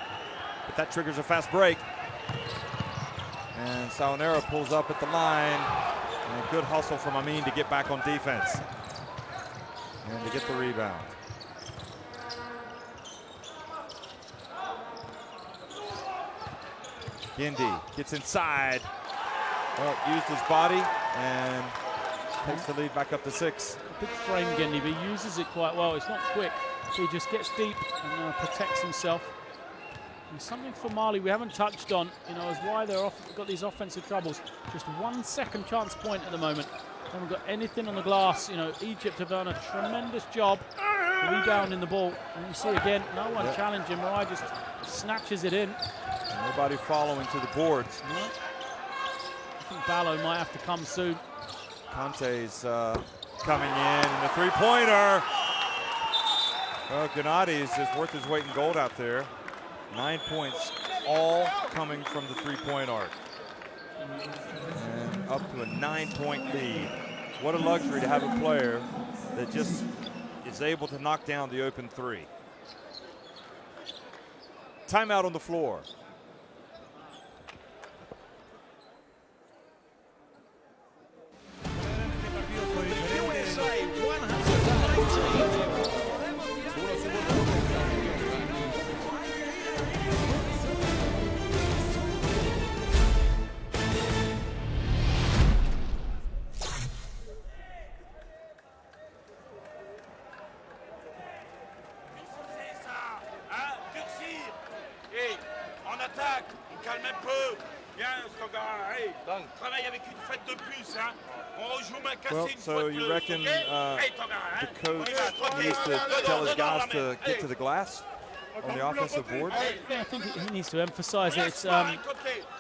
But that triggers a fast break. And Saunera pulls up at the line. And a good hustle from Amin to get back on defense. And to get the rebound. Gindi gets inside. Well, used his body and takes the lead back up to 6. Big frame Gindi, but he uses it quite well. It's not quick, so he just gets deep and protects himself. And something for Mali we haven't touched on, you know, is why they've got these offensive troubles. Just 1 second chance point at the moment. They haven't got anything on the glass. You know, Egypt have done a tremendous job rebounding the ball. And you see again, no one challenging. Marai just snatches it in. Nobody following to the boards. No. I think Ballo might have to come soon. Conte's coming in, and the three-pointer. Well, Gennady is just worth his weight in gold out there. 9 points, all coming from the three-point arc. And up to a 9-point lead. What a luxury to have a player that just is able to knock down the open three. Timeout on the floor. Well, so you reckon the coach needs to tell his guys to get to the glass on the offensive board? Yeah, I think he needs to emphasize it. It's, or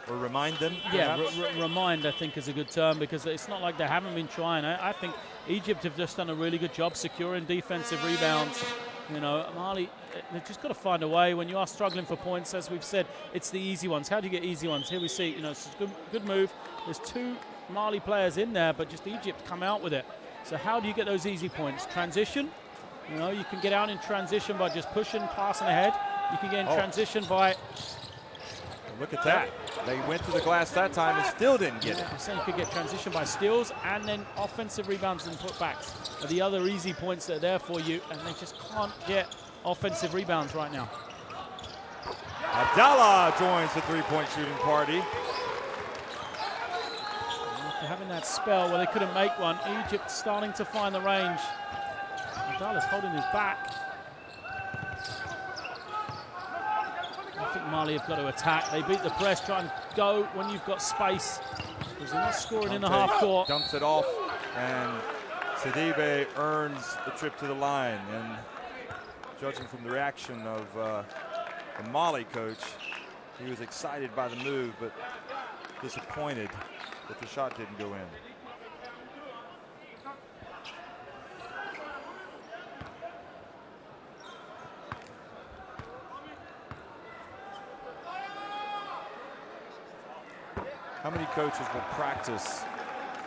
remind them? Yeah, remind, I think, is a good term, because it's not like they haven't been trying. I think Egypt have just done a really good job securing defensive rebounds. You know, Mali, they've just got to find a way. When you are struggling for points, as we've said, it's the easy ones. How do you get easy ones? Here we see, you know, it's a good move. There's 2 Mali players in there, but just Egypt come out with it. So how do you get those easy points? Transition. You know, you can get out in transition by just pushing, passing ahead. You can get in transition by... Look at that. They went to the glass that time and still didn't get it. So you could get transition by steals and then offensive rebounds and putbacks are the other easy points that are there for you, and they just can't get offensive rebounds right now. Abdallah joins the three-point shooting party. After having that spell where they couldn't make one, Egypt starting to find the range. Abdallah's holding his back. I think Mali have got to attack. They beat the press, try and go when you've got space, because they're not scoring in the half court. Dumps it off, and Sidibe earns the trip to the line. And judging from the reaction of the Mali coach, he was excited by the move, but disappointed that the shot didn't go in. How many coaches will practice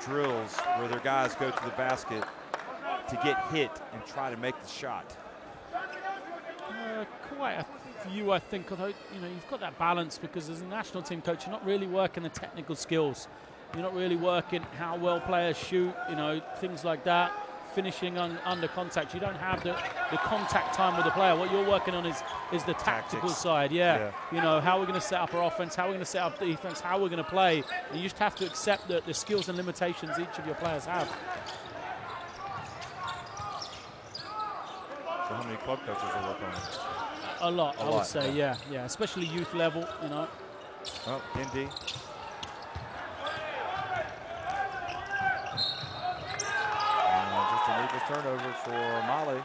drills where their guys go to the basket to get hit and try to make the shot? Quite a few, I think, although, you know, you've got that balance, because as a national team coach, you're not really working the technical skills. You're not really working how well players shoot, you know, things like that, finishing under contact. You don't have the contact time with the player. What you're working on is the tactical side, yeah. You know, how we're going to set up our offense, how we're going to set up defense, how we're going to play. And you just have to accept the skills and limitations each of your players have. So how many club coaches will work on it? A lot, I would say, yeah, especially youth level, you know. Oh, Indy. Just a needless turnover for Mali.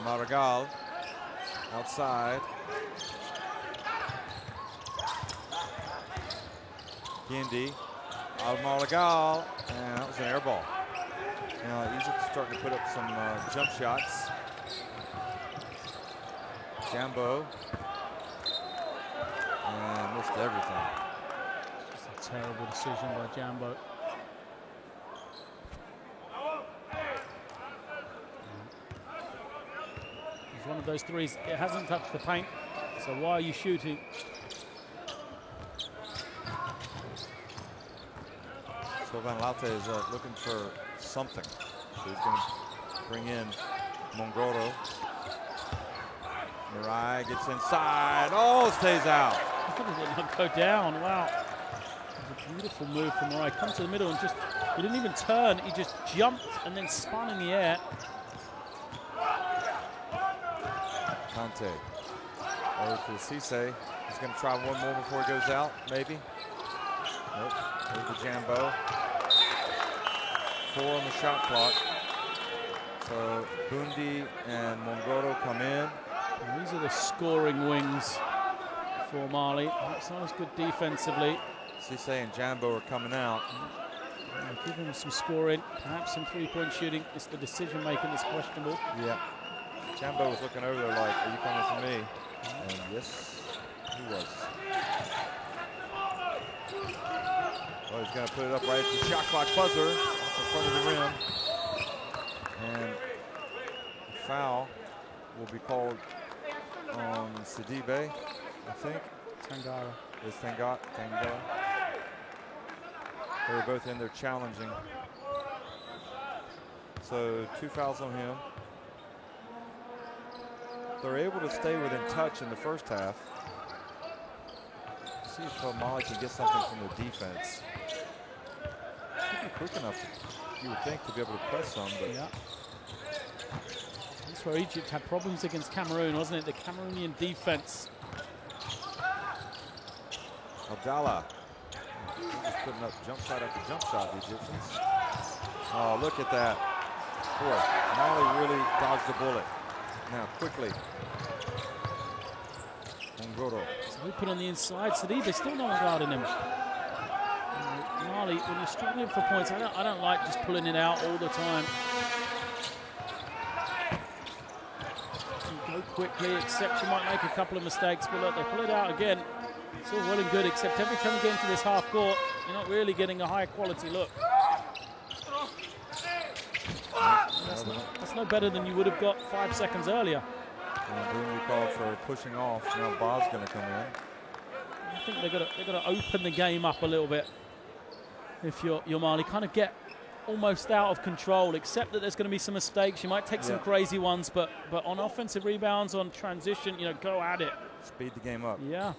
Maragall outside. Gindi, Al-Maragall, and that was an air ball. Now Egypt is starting to put up some jump shots. Jambo, and missed everything. It's a terrible decision by Jambo. One of those threes, it hasn't touched the paint, so why are you shooting? So Van Laute is looking for something. So he's going to bring in Mongoro. Mirai gets inside. Oh, stays out. How did it not go down? Wow. It's a beautiful move from Mirai. Come to the middle and just, he didn't even turn, he just jumped and then spun in the air. Conte. Over to Cisse. He's going to try one more before he goes out, maybe. Nope. Over to Jambo. 4 on the shot clock. So Bundi and Mongoro come in. And these are the scoring wings for Mali. That's always good defensively. Cisse and Jambo are coming out. Give them some scoring, perhaps some three-point shooting. It's the decision making that's questionable. Yeah. Jambo was looking over there like, are you coming for me? And yes, he was. Well, he's going to put it up right at the shot clock buzzer off the front of the rim. And the foul will be called on Sidibe, I think. Tangara. It's Tangara. They were both in there challenging. So 2 fouls on him. They're able to stay within touch in the first half. See if Mali can get something from the defense. Quick enough, you would think, to be able to press some, but yeah. That's where Egypt had problems against Cameroon, wasn't it? The Cameroonian defense. Abdallah just putting up jump shot after jump shot, the Egyptians. Oh, look at that. Boy, Mali really dodged the bullet. Now, quickly. Mongoro. So open on the inside. Sidibe still no one guarding him. Mali, when you're struggling for points, I don't like just pulling it out all the time. You go quickly, except you might make a couple of mistakes, but look, they pull it out again. It's all well and good, except every time you get into this half court, you're not really getting a high quality look. That's no better than you would have got 5 seconds earlier. Boone called for pushing off. Now Bob's going to come in. I think they've got to open the game up a little bit. If you're Mali, kind of get almost out of control, except that there's going to be some mistakes. You might take some crazy ones, but on offensive rebounds, on transition, you know, go at it. Speed the game up. Yeah.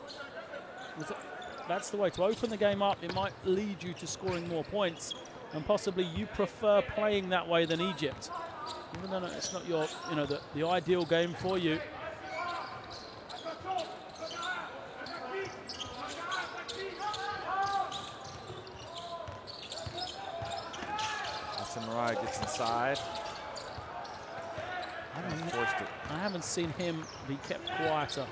That's the way to open the game up. It might lead you to scoring more points, and possibly you prefer playing that way than Egypt, even though it's not your, you know, the ideal game for you. Mariah gets inside. I haven't seen him be kept quieter.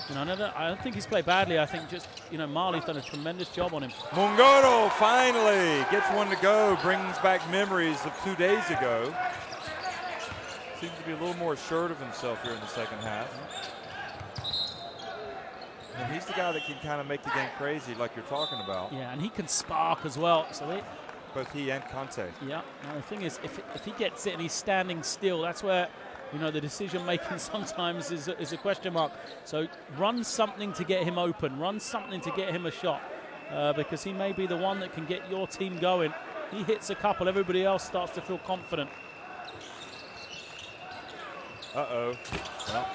You know, I don't think he's played badly. I think just, you know, Mali's done a tremendous job on him. Mungoro finally gets one to go, brings back memories of 2 days ago. Seems to be a little more assured of himself here in the second half. And he's the guy that can kind of make the game crazy like you're talking about. Yeah, and he can spark as well. So both he and Conte. Yeah. Now the thing is, if he gets it and he's standing still, that's where, you know, the decision making sometimes is a question mark. So run something to get him open. Run something to get him a shot, because he may be the one that can get your team going. He hits a couple, everybody else starts to feel confident. Uh-oh. Well,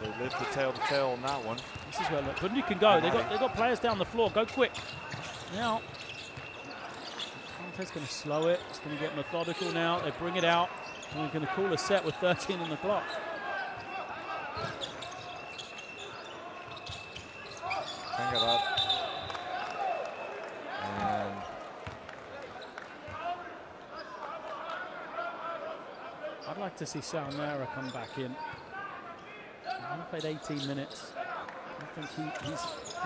they live to tell on that one. This is where Burundi can go. They got players down the floor. Go quick. Now. Conte's going to slow it. It's going to get methodical now. They bring it out. And we're going to call a set with 13 on the clock. Hang it up. And I'd like to see Salnera come back in. He played 18 minutes. I think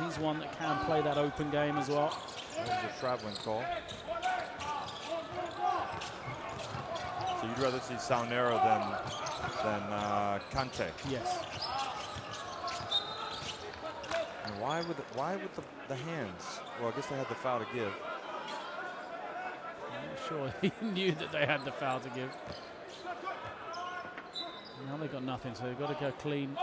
he's one that can play that open game as well. That was a traveling call. So you'd rather see Salnera than Conte? Yes. And why with the hands? Well, I guess they had the foul to give. I'm not sure he knew that they had the foul to give. Now they've got nothing, so they've got to go clean.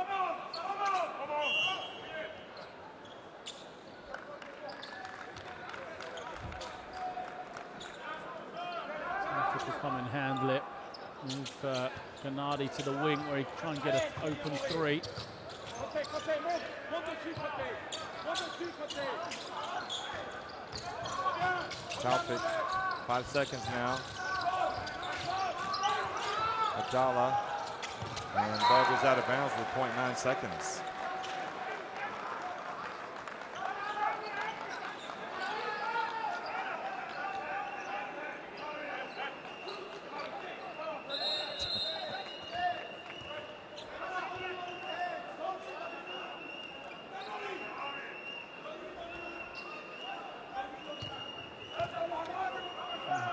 To come and handle it. Move Gennady to the wing where he can try and get an open three. Taufik, 5 seconds now. Abdallah, and the ball goes out of bounds with 0.9 seconds.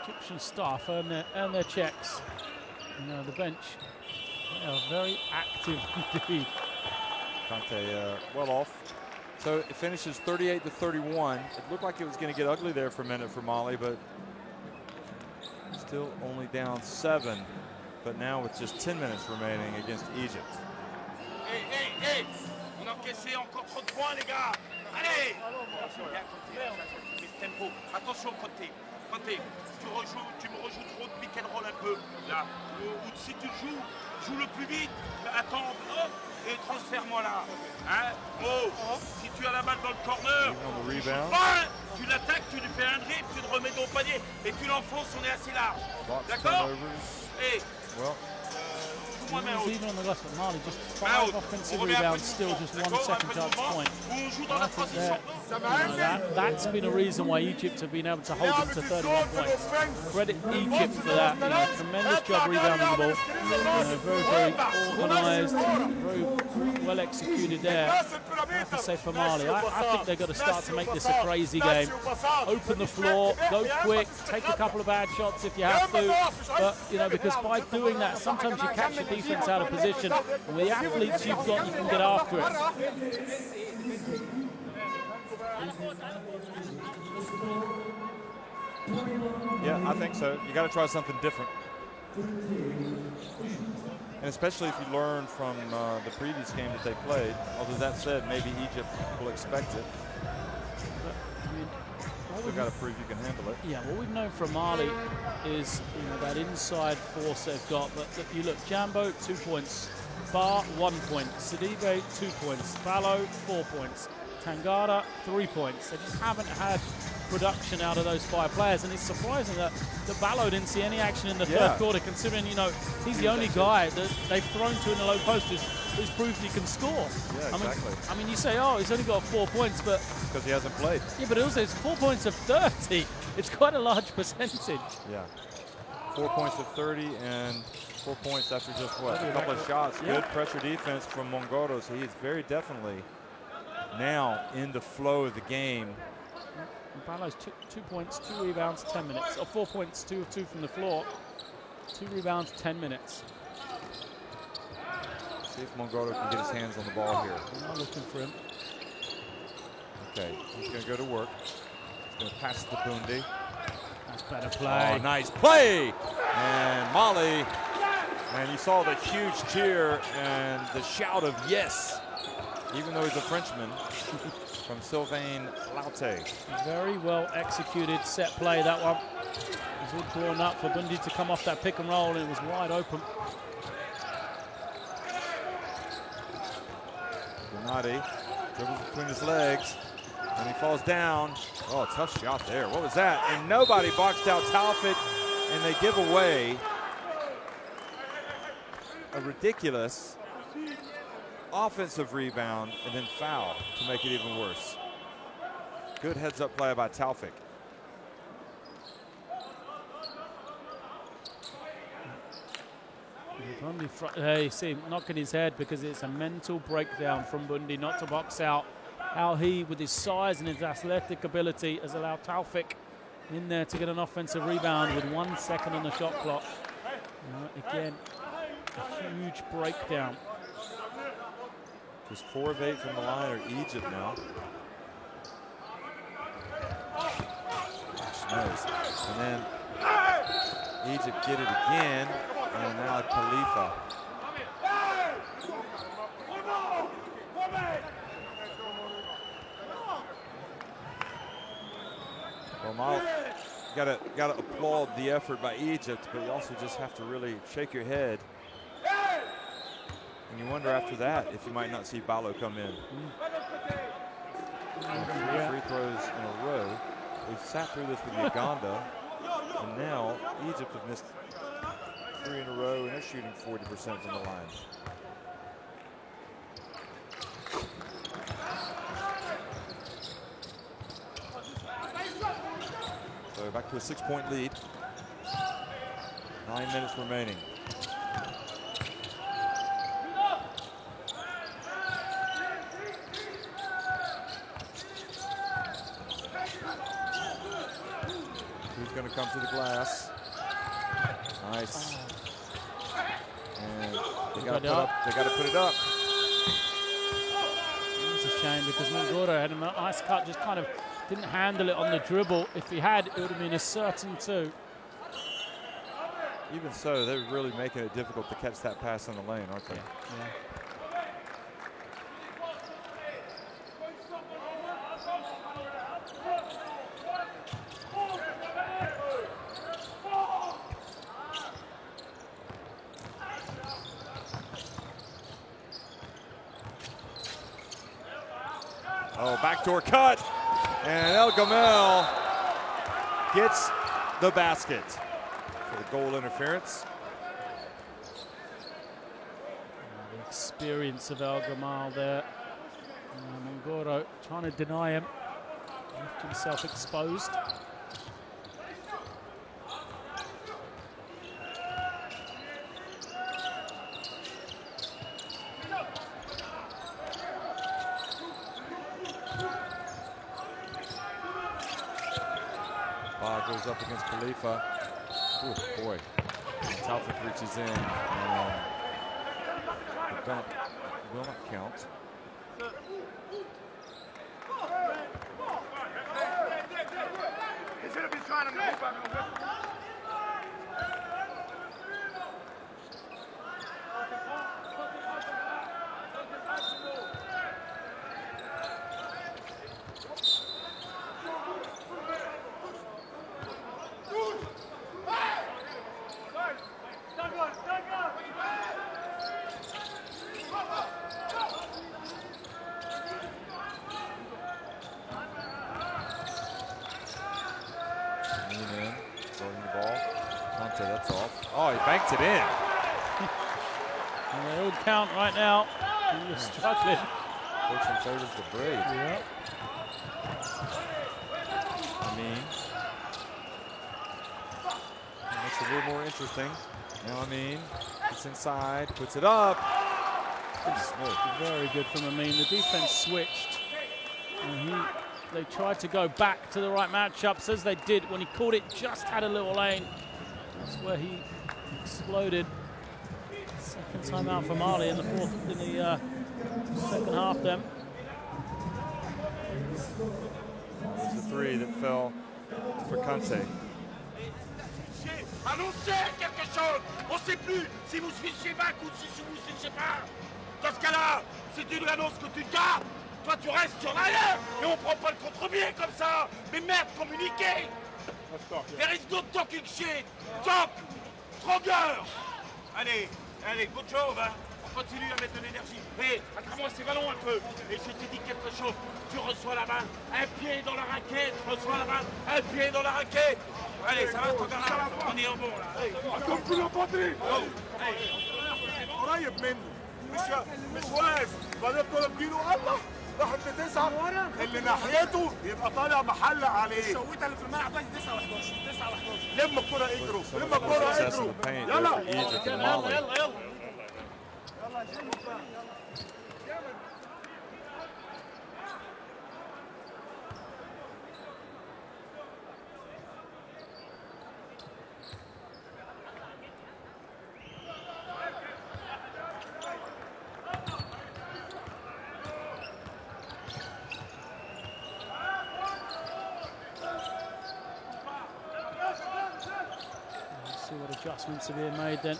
Egyptian staff earn their checks. You know, the bench, they are very active indeed. Conte well off. So it finishes 38-31. It looked like it was going to get ugly there for a minute for Mali, but still only down 7. But now with just 10 minutes remaining against Egypt. Hey, on a encaissé encore trop de points, les gars. Allez. Tempo. Attention, Conte. Conte, tu me rejoues trop de pick and roll un peu, là. Ou si tu joue le plus vite, attends, hop, et transfère-moi là. Hein? Oh, si tu as la balle dans le corner, tu l'attaques, tu lui fais un dribble, tu le remets dans le panier, et tu l'enfonces, on est assez large. D'accord? Hey. Well. Even on the left, but Mali just 5 offensive rebounds, still just 1 second to each point. I think that's been a reason why Egypt have been able to hold them to 31 points. Credit Egypt for that. You know, tremendous job rebounding the ball. You know, very, very organised, very well executed there. I have to say for Mali, I think they've got to start to make this a crazy game. Open the floor, go quick, take a couple of bad shots if you have to. But, you know, because by doing that, sometimes you catch the defense out of position. And with the athletes you've got, you can get after it. Yeah, I think so. You got to try something different. And especially if you learn from the previous game that they played. Although that said, maybe Egypt will expect it. But, I mean, Still got to prove you can handle it. Yeah, what we've known from Mali is that inside force they've got. But you look, Jambo 2 points, Bar 1 point, Sidibe 2 points, Fallow 4 points, Tangara 3 points. They just haven't had production out of those 5 players, and it's surprising that Ballo didn't see any action in the third quarter, considering he's the only guy that they've thrown to in the low post who's proved he can score. Yeah, exactly. I mean, you say, oh, he's only got 4 points, but because he hasn't played. Yeah, but also it's 4 points of 30. It's quite a large percentage. Yeah, 4 points of 30 and 4 points after just what, a couple of shots. Good pressure defense from Mongoro, so he is very definitely now in the flow of the game. Ballo's 2 points, 2 rebounds, 10 minutes. Or 4 points, 2 of 2 from the floor. 2 rebounds, 10 minutes. See if Mongoro can get his hands on the ball here. I'm not looking for him. Okay, he's going to go to work. He's going to pass to Bundy. That's better play. Oh, nice play! And Mali, and you saw the huge cheer and the shout of yes, even though he's a Frenchman, from Sylvain Laute. Very well executed set play, that one. It was all drawn up for Bundy to come off that pick and roll, and it was wide open. Gennady dribbles between his legs, and he falls down. Oh, tough shot there. What was that? And nobody boxed out Taufik, and they give away a ridiculous offensive rebound and then foul to make it even worse. Good heads-up play by Taufik. You see him knocking his head because it's a mental breakdown from Bundy not to box out. How he, with his size and his athletic ability, has allowed Taufik in there to get an offensive rebound with 1 second on the shot clock. Again, a huge breakdown. Just 4 of 8 from the line are Egypt now. Gosh knows. And then Egypt get it again, and now Khalifa. Well, gotta applaud the effort by Egypt, but you also just have to really shake your head. And you wonder after that if you might not see Ballo come in. 3 free throws in a row. We've sat through this with Uganda, and now Egypt have missed 3 in a row, and they're shooting 40% from the line. So back to a 6-point lead. 9 minutes remaining. Who's going to come to the glass? Nice. And they got to put up. They got to put it up. It's a shame because Mongoro had a nice cut, just kind of didn't handle it on the dribble. If he had, it would have been a certain 2. Even so, they're really making it difficult to catch that pass in the lane, aren't they? Yeah. Oh, backdoor cut. And El Gamel gets the basket for the goal interference. The experience of El Gamal there. Mongoro trying to deny him. Left himself exposed. Goes up against Khalifa. Oh boy. And Taufik reaches in. The dunk will not count. He should have been trying to move back on the whistle. Conte, that's off. Oh, he banked it in. And they all count right now. You're struggling. Fortune favors the brave. Yeah. I mean, makes it a little more interesting. Now, I mean, it's inside, puts it up. Pretty smooth. Very good from Amin. The defense switched. And they tried to go back to the right matchups, as they did. When he caught it, just had a little lane. That's where he exploded. Second time out for Mali in the second half then. There's the three that fell for Conte. Annoncez quelque chose. On ne sait plus si vous switchez back ou si vous ne switchez pas. Dans ce cas-là, si tu nous annonces que tu te gardes, toi tu restes sur l'arrière et on prend pas le contre-pied comme ça. Mais merde, communiquez. There is no talking shit. Talk. Stronger. Allez, good job, hein. On continue à mettre de l'énergie. Hé, attrape-moi ces ballons un peu. Et je te dis quelque chose. Tu reçois la balle, un pied dans la raquette. Tu reçois la balle, un pied dans la raquette. Allez, ça va, on est en bon là. كم كله فاضي قريب منه مش واقف بعدين الكوره تجيله الله راحت بتسعه اللي ناحيته يبقى طالع محلق عليه سويتها اللي في الملعب دي 9 و11 9 و11 لم الكوره اجروا لم الكوره اجروا يلا يلا يلا يلا See what adjustments are being made then.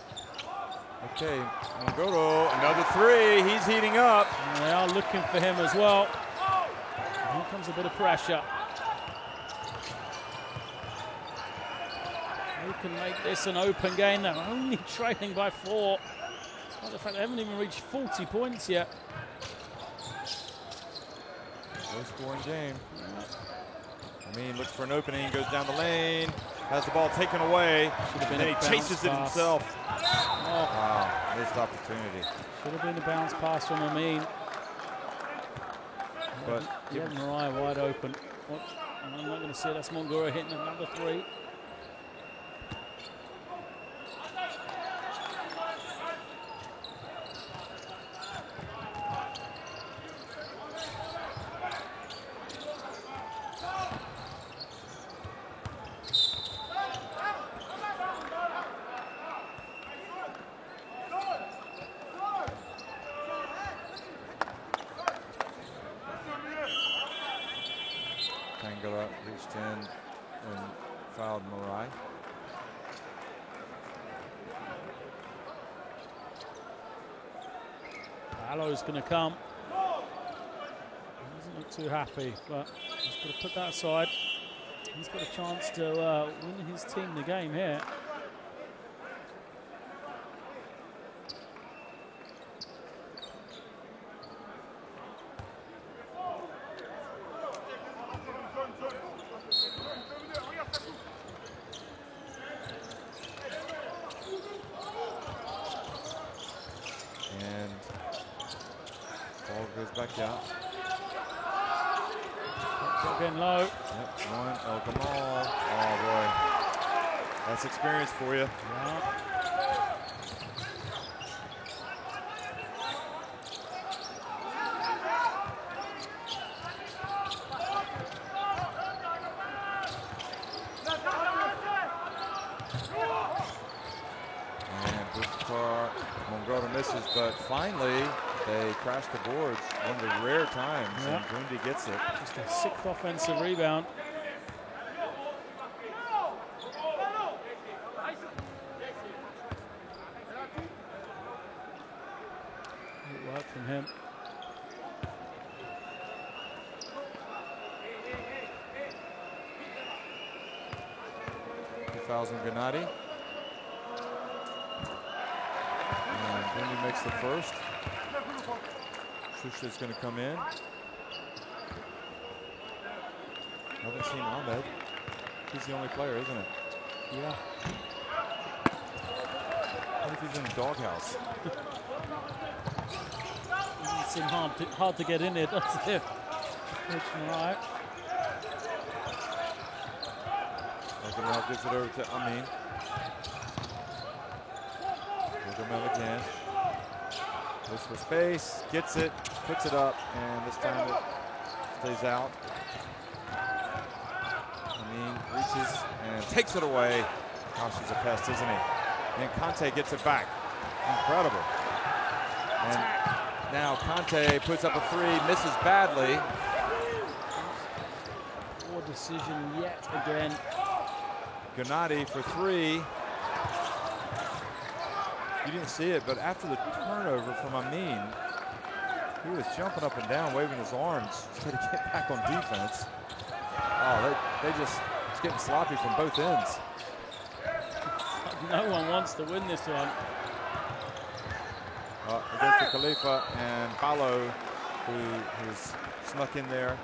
Okay, Mongoro, another three. He's heating up. And they are looking for him as well. And here comes a bit of pressure. Who can make this an open game? They're only trailing by 4. Well, the fact they haven't even reached 40 points yet. Low scoring game. I mean, looks for an opening, goes down the lane, has the ball taken away, and then he chases it himself. Oh. Wow, missed opportunity. Should have been a bounce pass from Amin. But yeah, Mariah wide open. What? I'm not going to see it. That's Mongoro hitting another 3. Tangala reached in and fouled Marai. Allo's going to come. He doesn't look too happy, but he's got to put that aside. He's got a chance to win his team the game here. And ball goes back out. Getting low. Yep, one, El Gamal. Oh boy, that's experience for you. Yeah. Mongoro misses, but finally they crash the boards. One of the rare times, and Burundi gets it. Just a 6th offensive rebound. Good work from him. 2,000 Gennady. And Burundi makes the first. Shusha's going to come in. Haven't seen Ahmed. He's the only player, isn't it? Yeah. if he's in the doghouse. It seems hard to get in there, doesn't it? Right. Now gives it over to Amin. Gilgamel again. Looks for space, gets it, puts it up, and this time it stays out. Amin reaches and takes it away. Gosh, he's a pest, isn't he? And Conte gets it back. Incredible. And now Conte puts up a three, misses badly. Poor decision yet again. Gennady for three. You didn't see it, but after the turnover from Amin, he was jumping up and down, waving his arms, trying to get back on defense. Oh, they just, it's getting sloppy from both ends. No one wants to win this one. Against the Khalifa and Paulo, who has snuck in there,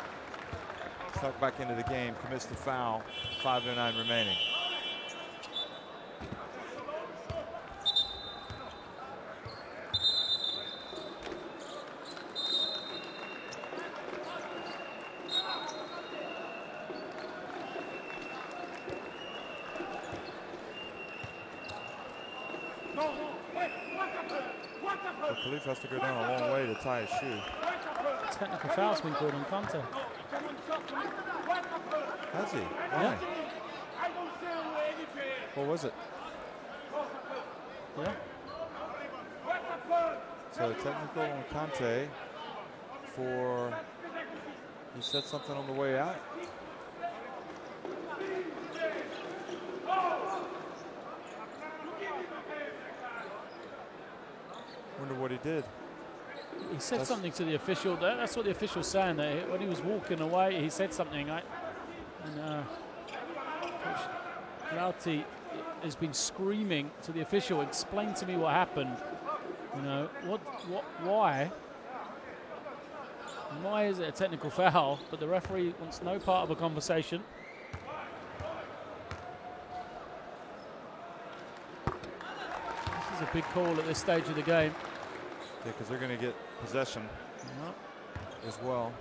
snuck back into the game, commits the foul, 5:09 remaining. Khalifa has to go down a long way to tie his shoe. Technical foul's been called on Conte. Has he? Why? Yeah. What was it? Yeah. So technical on Conte for, he said something on the way out. Wonder what he did. He said something to the official. That's what the official's saying. That when he was walking away, he said something. Coach Lauti has been screaming to the official, "Explain to me what happened. You know why? Why is it a technical foul?" But the referee wants no part of a conversation. This is a big call at this stage of the game. Yeah, because they're going to get possession as well.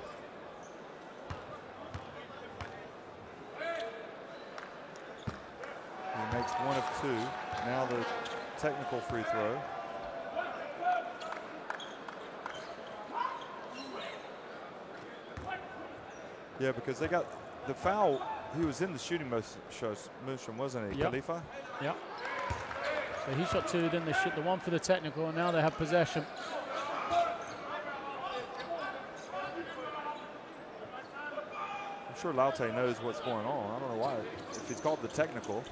He makes one of two. Now the technical free throw. Yeah, because they got the foul. He was in the shooting motion, wasn't he, Yep. Khalifa? Yep. So he shot two, then they shot the one for the technical, and now they have possession. I'm sure Laute knows what's going on. I don't know why. If he's called the technical,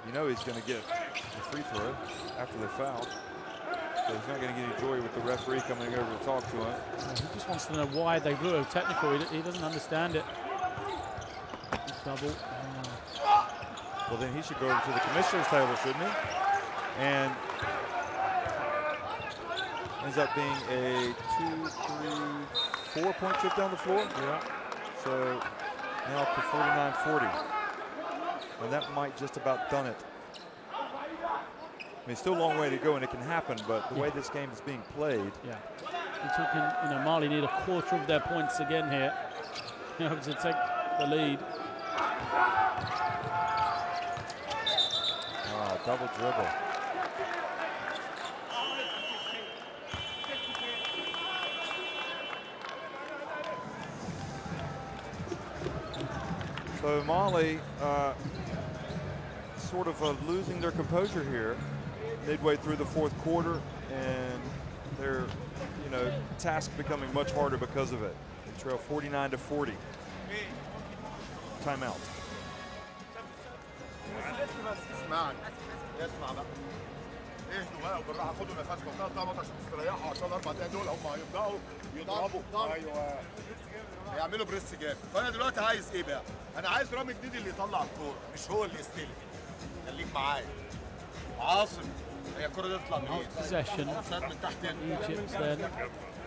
you know he's going to get the free throw after they foul. So he's not going to get any joy with the referee coming over to talk to him. He just wants to know why they blew a technical. He doesn't understand it. Double. Well, then he should go over to the commissioner's table, shouldn't he? And ends up being a 2, 3, 4-point trip down the floor. Yeah. So now up to 49-40. And that might just about done it. I mean, still a long way to go, and it can happen, but the way this game is being played. Yeah. You're talking, Mali need a quarter of their points again here to take the lead. Double dribble. So Mali sort of losing their composure here midway through the fourth quarter, and their task becoming much harder because of it. They trail 49-40. Timeout. اسمع بقى اهدوا بقى وبالراحه خدوا نفسكم ثلاث نقط عشان تستريحوا عشان الاربع دقايق دول هم هيبداوا يضربوا. ايوه هيعملوا بريس جامد. فانا دلوقتي عايز ايه بقى؟ انا عايز رامي جديد اللي يطلع الكوره مش هو اللي يستلم. خليك معايا عاصم. هي الكوره دي تطلع منين؟ Possession. من تحت Egypt then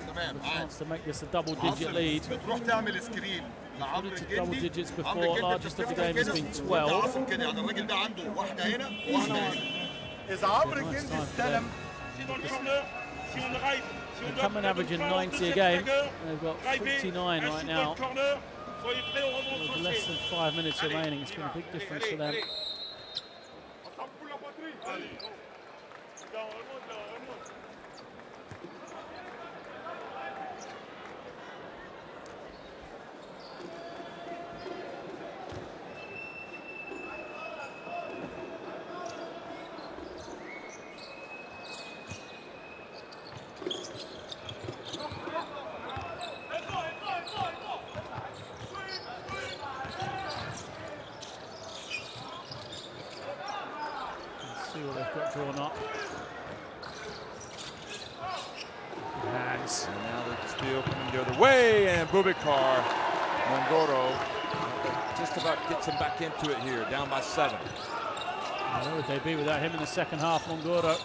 تمام wants to make this a double-digit lead. بتروح تعمل سكرين لعمرو الجندي. Double digits before. Largest of the game has been 12. عاصم كده يعني الراجل ده عنده واحده هنا وواحده هنا. اذا عمرو Nice كندي time for استلم They come and averaging 90 a game. They've got 59 right now. With less than 5 minutes remaining, it's been a big difference for them. See what they've got drawn up. Hands. And now the steal coming the other way, and Bubikar Mongoro just about gets him back into it here, down by 7. Where would they be without him in the second half, Mongoro? Got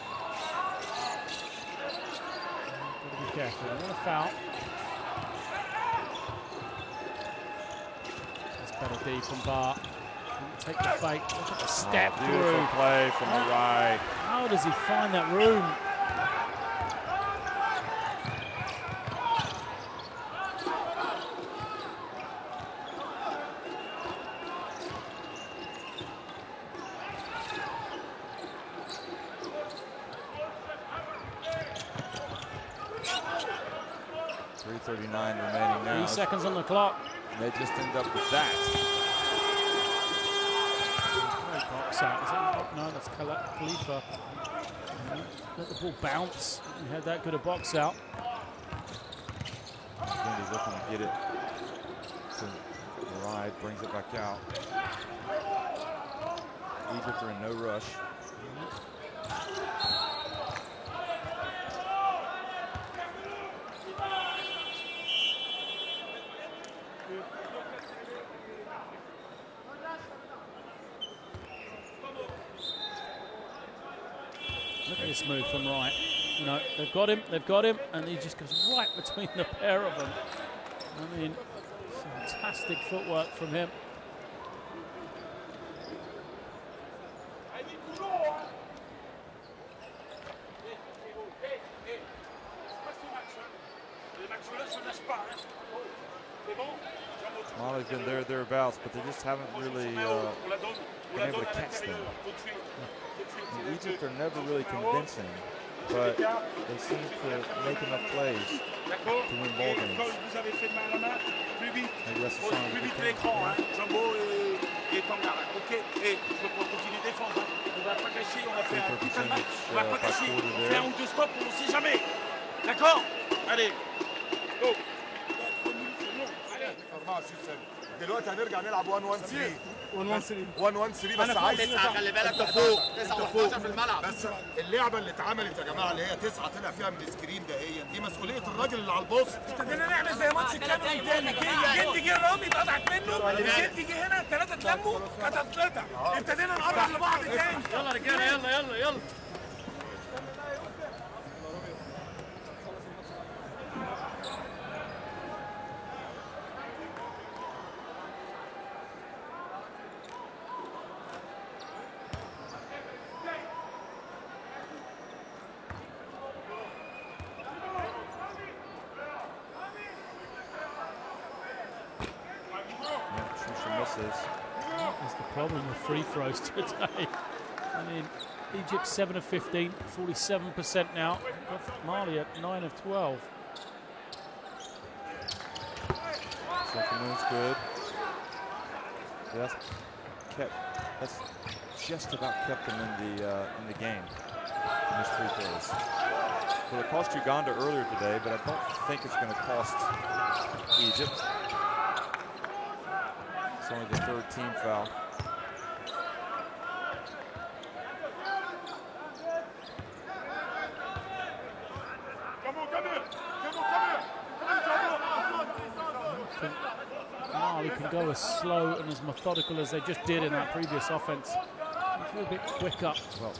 to be careful. What a foul. That's better deep from Bar. Take the fake. Look at the step Beautiful through. play from the right. How does he find that room? .339 remaining now. 3 seconds on the clock. They just end up with that. Box out. Is that, no, that's Khalifa. Let the ball bounce. He had that good a box out. Kennedy's looking to get it to the ride, brings it back out. Egypt are in no rush. Look at this move from Wright. You know, they've got him, and he just goes right between the pair of them. I mean, fantastic footwork from him. Mali's been thereabouts, but they just haven't really been able to catch them. And Egypt are never really convincing, but they seem to make enough plays to win ball games. Maybe that's a sign of good team. Free throw percentage by quarter there. D'accord? Allez, go. 24 سنه دلوقتي هنرجع نلعب 1 1 3 1 1 3 بس انا عايز تسعه خلي بالك انت فوق 9 في الملعب. بس اللعبه اللي اتعملت يا جماعه اللي هي 9 طلع فيها من السكرين ده دي مسؤوليه الراجل اللي على البوست. ابتدينا نعمل زي ماتش الكاميرون تاني. جد جه رامي اتقطعت منه، جد جه هنا 3 اتلموا كانت هتتقطع. ابتدينا نقرب لبعض تاني. يلا رجاله يلا That's the problem with free throws today. I mean, Egypt 7 of 15, 47% now. Mali at 9 of 12. Second move's good. That's just about kept them in the game. In his free throws. Well, it cost Uganda earlier today, but I don't think it's going to cost Egypt. It's only the 3rd team foul. Mali can go as slow and as methodical as they just did in that previous offense. A little bit quicker. Well,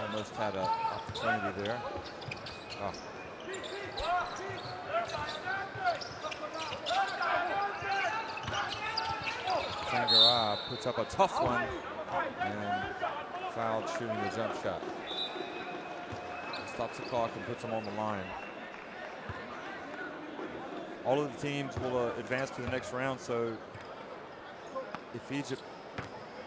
almost had an opportunity there. Oh. Sangara puts up a tough one, and fouled shooting the jump shot. Stops the clock and puts them on the line. All of the teams will advance to the next round, so if Egypt,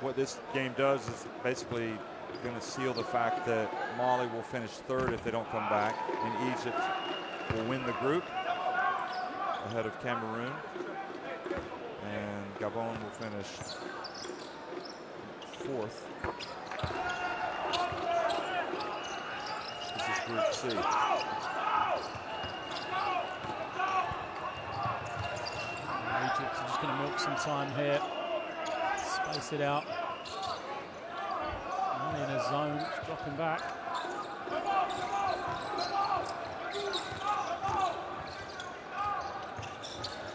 what this game does is basically going to seal the fact that Mali will finish third if they don't come back, and Egypt will win the group ahead of Cameroon, and Gabon will finish fourth. This is Group C. Egypt are just going to milk some time here, space it out. Mali in a zone, just dropping back.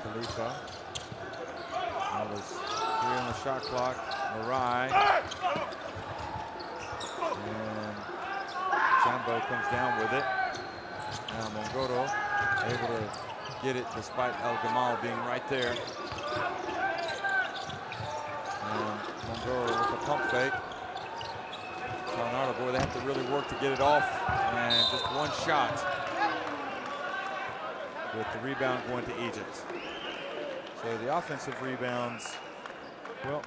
Khalifa. Now there's 3 on the shot clock. Marai. And Jambo comes down with it. Now Mongoro able to get it despite El Gamal being right there. And Mongoro with a pump fake. Leonardo, boy, they have to really work to get it off. And just one shot. With the rebound going to Egypt. So the offensive rebounds, well,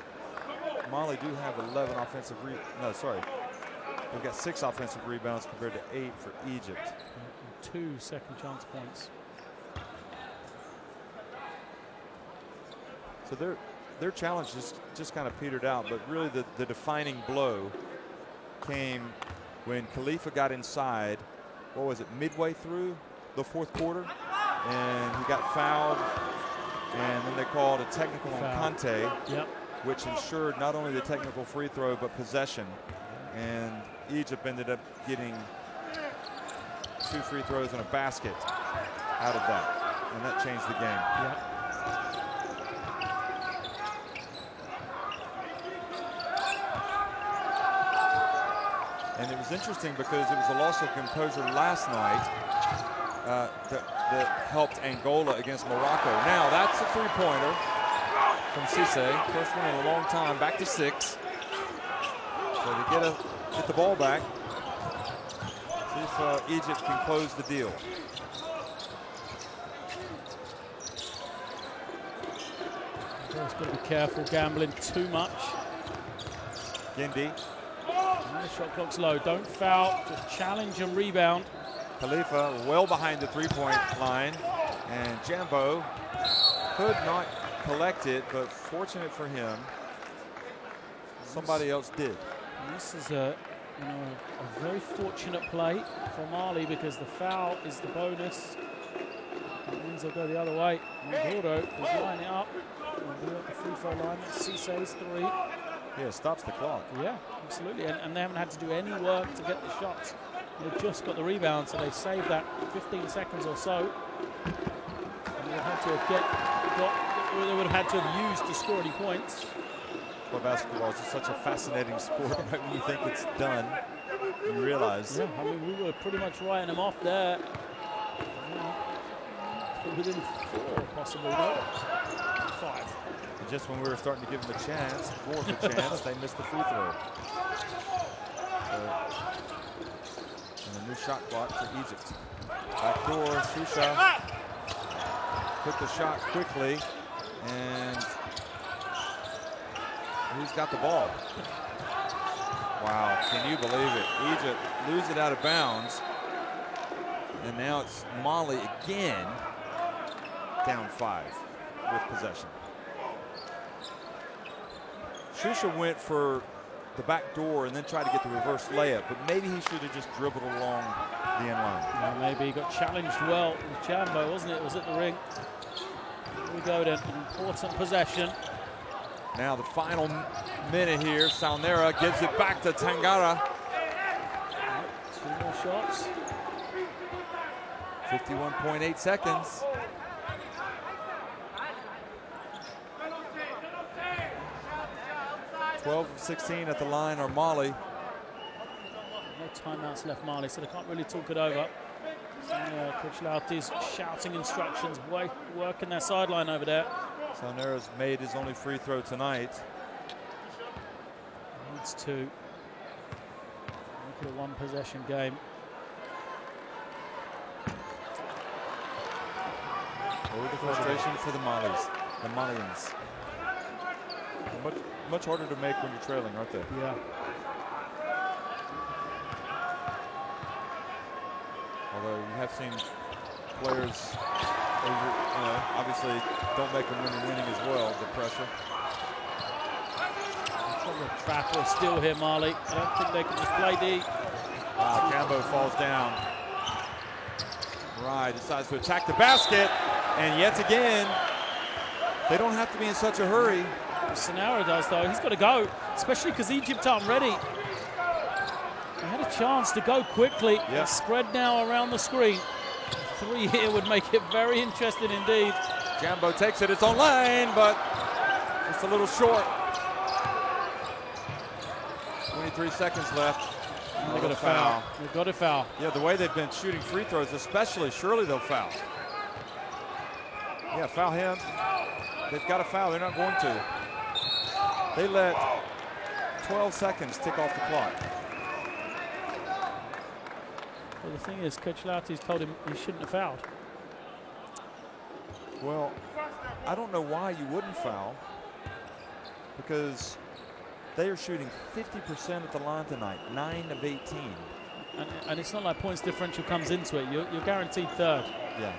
Mali do have 11 offensive they've got 6 offensive rebounds compared to 8 for Egypt. And 2 second chance points. So their challenge just kind of petered out, but really the defining blow came when Khalifa got inside, what was it, midway through the 4th quarter? And he got fouled, and then they called a technical on Kante, which ensured not only the technical free throw, but possession. And Egypt ended up getting 2 free throws and a basket out of that, and that changed the game. And it was interesting because it was a loss of composure last night that helped Angola against Morocco. Now that's a 3-pointer from Cisse. First one in a long time, back to 6. So to get the ball back, see if Egypt can close the deal. Just got to be careful gambling too much. Gindi. The shot clock's low. Don't foul, just challenge and rebound. Khalifa well behind the 3-point line, and Jambo could not collect it, but fortunate for him, somebody else did. And this is a very fortunate play for Mali because the foul is the bonus. That means they'll go the other way. Gordo is lining it up. We'll be at the free throw line. That's Cisse's 3. Yeah, stops the clock. Yeah, absolutely. And they haven't had to do any work to get the shots. They've just got the rebound, so they saved that 15 seconds or so. And they would have had to have used to score any points. Well, basketball is just such a fascinating sport. Right when you think it's done, you realize. Yeah, I mean, we were pretty much writing them off there. Within 4, possibly, no? 5. And just when we were starting to give them a chance, more of a chance, they missed the free throw. So, and a new shot clock for Egypt. Backdoor, Shusha took the shot quickly, and who's got the ball? Wow, can you believe it? Egypt lose it out of bounds, and now it's Mali again, down 5 with possession. Shusha went for the back door and then tried to get the reverse layup, but maybe he should have just dribbled along the end line. Yeah, maybe he got challenged well with Jambo, wasn't it? It was at the ring. Here we go then, important possession. Now the final minute here, Saunera gives it back to Tangara. 2 more shots. 51.8 seconds. Twelve of 16 at the line are Mali. No timeouts left, Mali, so they can't really talk it over. Coach Lauti's shouting instructions, working their sideline over there. Saunera's made his only free throw tonight. Needs 2. Make it a one-possession game. Oh, the frustration for the Malians. Much harder to make when you're trailing, aren't they? Yeah. Although you have seen players, obviously don't make them when you're winning as well, the pressure. The trapper still here, Mali. I don't think they can just play deep. Wow, Cambo falls down. Right, decides to attack the basket, and yet again, they don't have to be in such a hurry. Sonara does, though. He's got to go, especially because Egypt aren't ready. They had a chance to go quickly. Yeah. Spread now around the screen. 3 here would make it very interesting indeed. Jambo takes it its own lane, but just a little short. 23 seconds left. They've got a foul. They've got a foul. Yeah, the way they've been shooting free throws, especially, surely they'll foul. Yeah, foul him. They've got to foul. They're not going to. They let 12 seconds tick off the clock. Well, the thing is, Coach Lauti's told him he shouldn't have fouled. Well, I don't know why you wouldn't foul, because they are shooting 50% at the line tonight, 9 of 18. And it's not like points differential comes into it. You're guaranteed third. Yeah.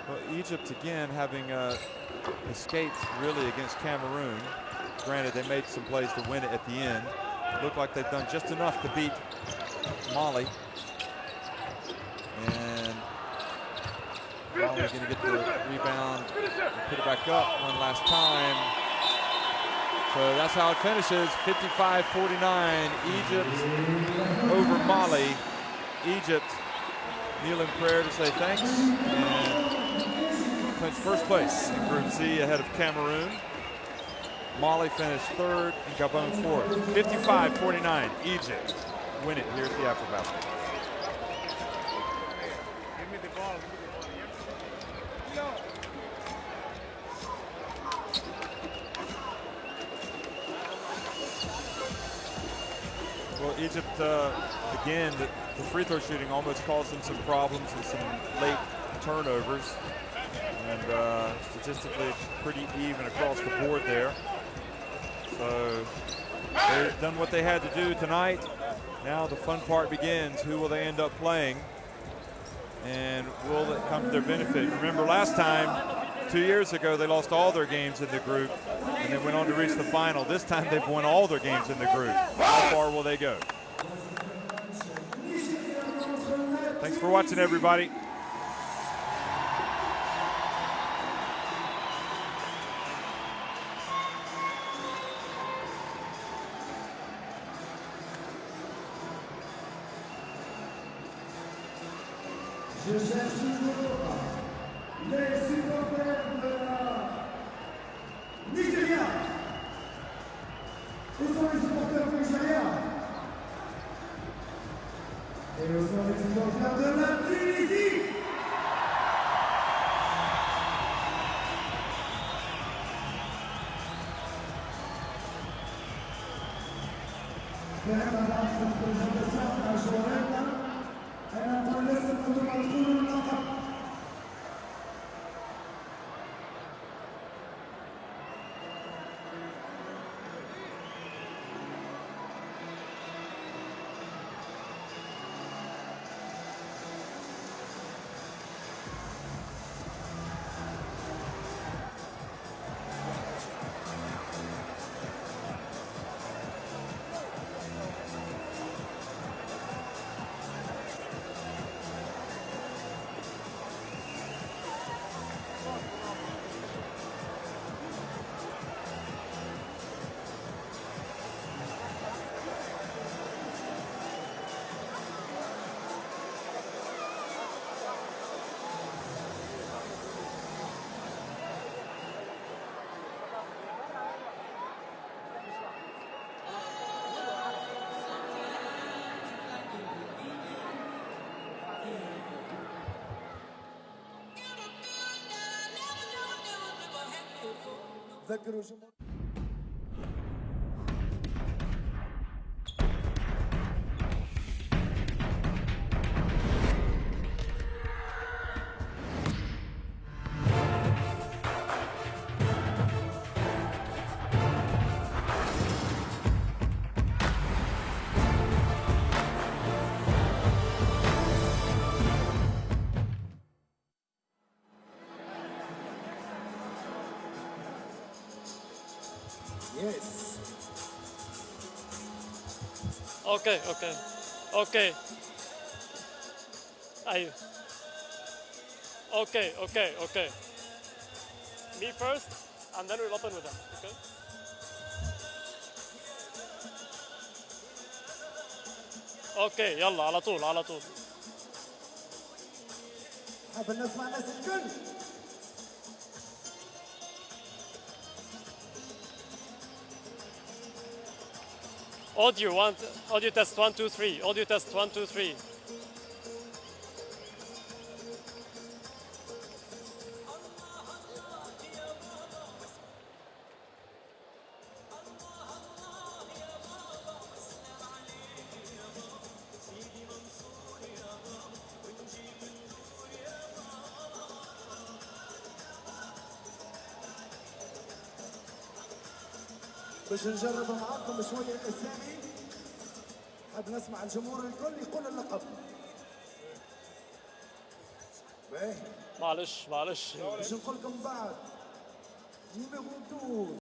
Well, Egypt again having escaped really against Cameroon. Granted, they made some plays to win it at the end. Looked like they've done just enough to beat Mali. And Mali's going to get the rebound and put it back up one last time. So that's how it finishes, 55-49. Egypt over Mali. Egypt kneel in prayer to say thanks and clinch first place in Group C ahead of Cameroon. Mali finished third and Gabon fourth. 55-49, Egypt win it here at the Afrobasket. Give me the ball. Well, Egypt, again, the free throw shooting almost caused them some problems and some late turnovers. And statistically, pretty even across the board there. So they've done what they had to do tonight. Now the fun part begins. Who will they end up playing? And will it come to their benefit? Remember last time, 2 years ago, they lost all their games in the group and they went on to reach the final. This time they've won all their games in the group. How far will they go? Thanks for watching, everybody. Je cherche toujours les supporters de la Nigeria. Où sont les supporters du Nigeria? Et où sont les supporters de la Tunisie? نذكروا جمهور يس اوكي اوكي اوكي ايوه اوكي اوكي اوكي me first and then we'll open with them okay اوكي يلا على طول على طول حاب نسمع الناس الكل audio test 1 2 3 audio test 1 2 3 باش نجرب معاكم شويه الاسامي حاب نسمع الجمهور الكل يقول اللقب باهي معلش باش نقول لكم بعد نيميرو 12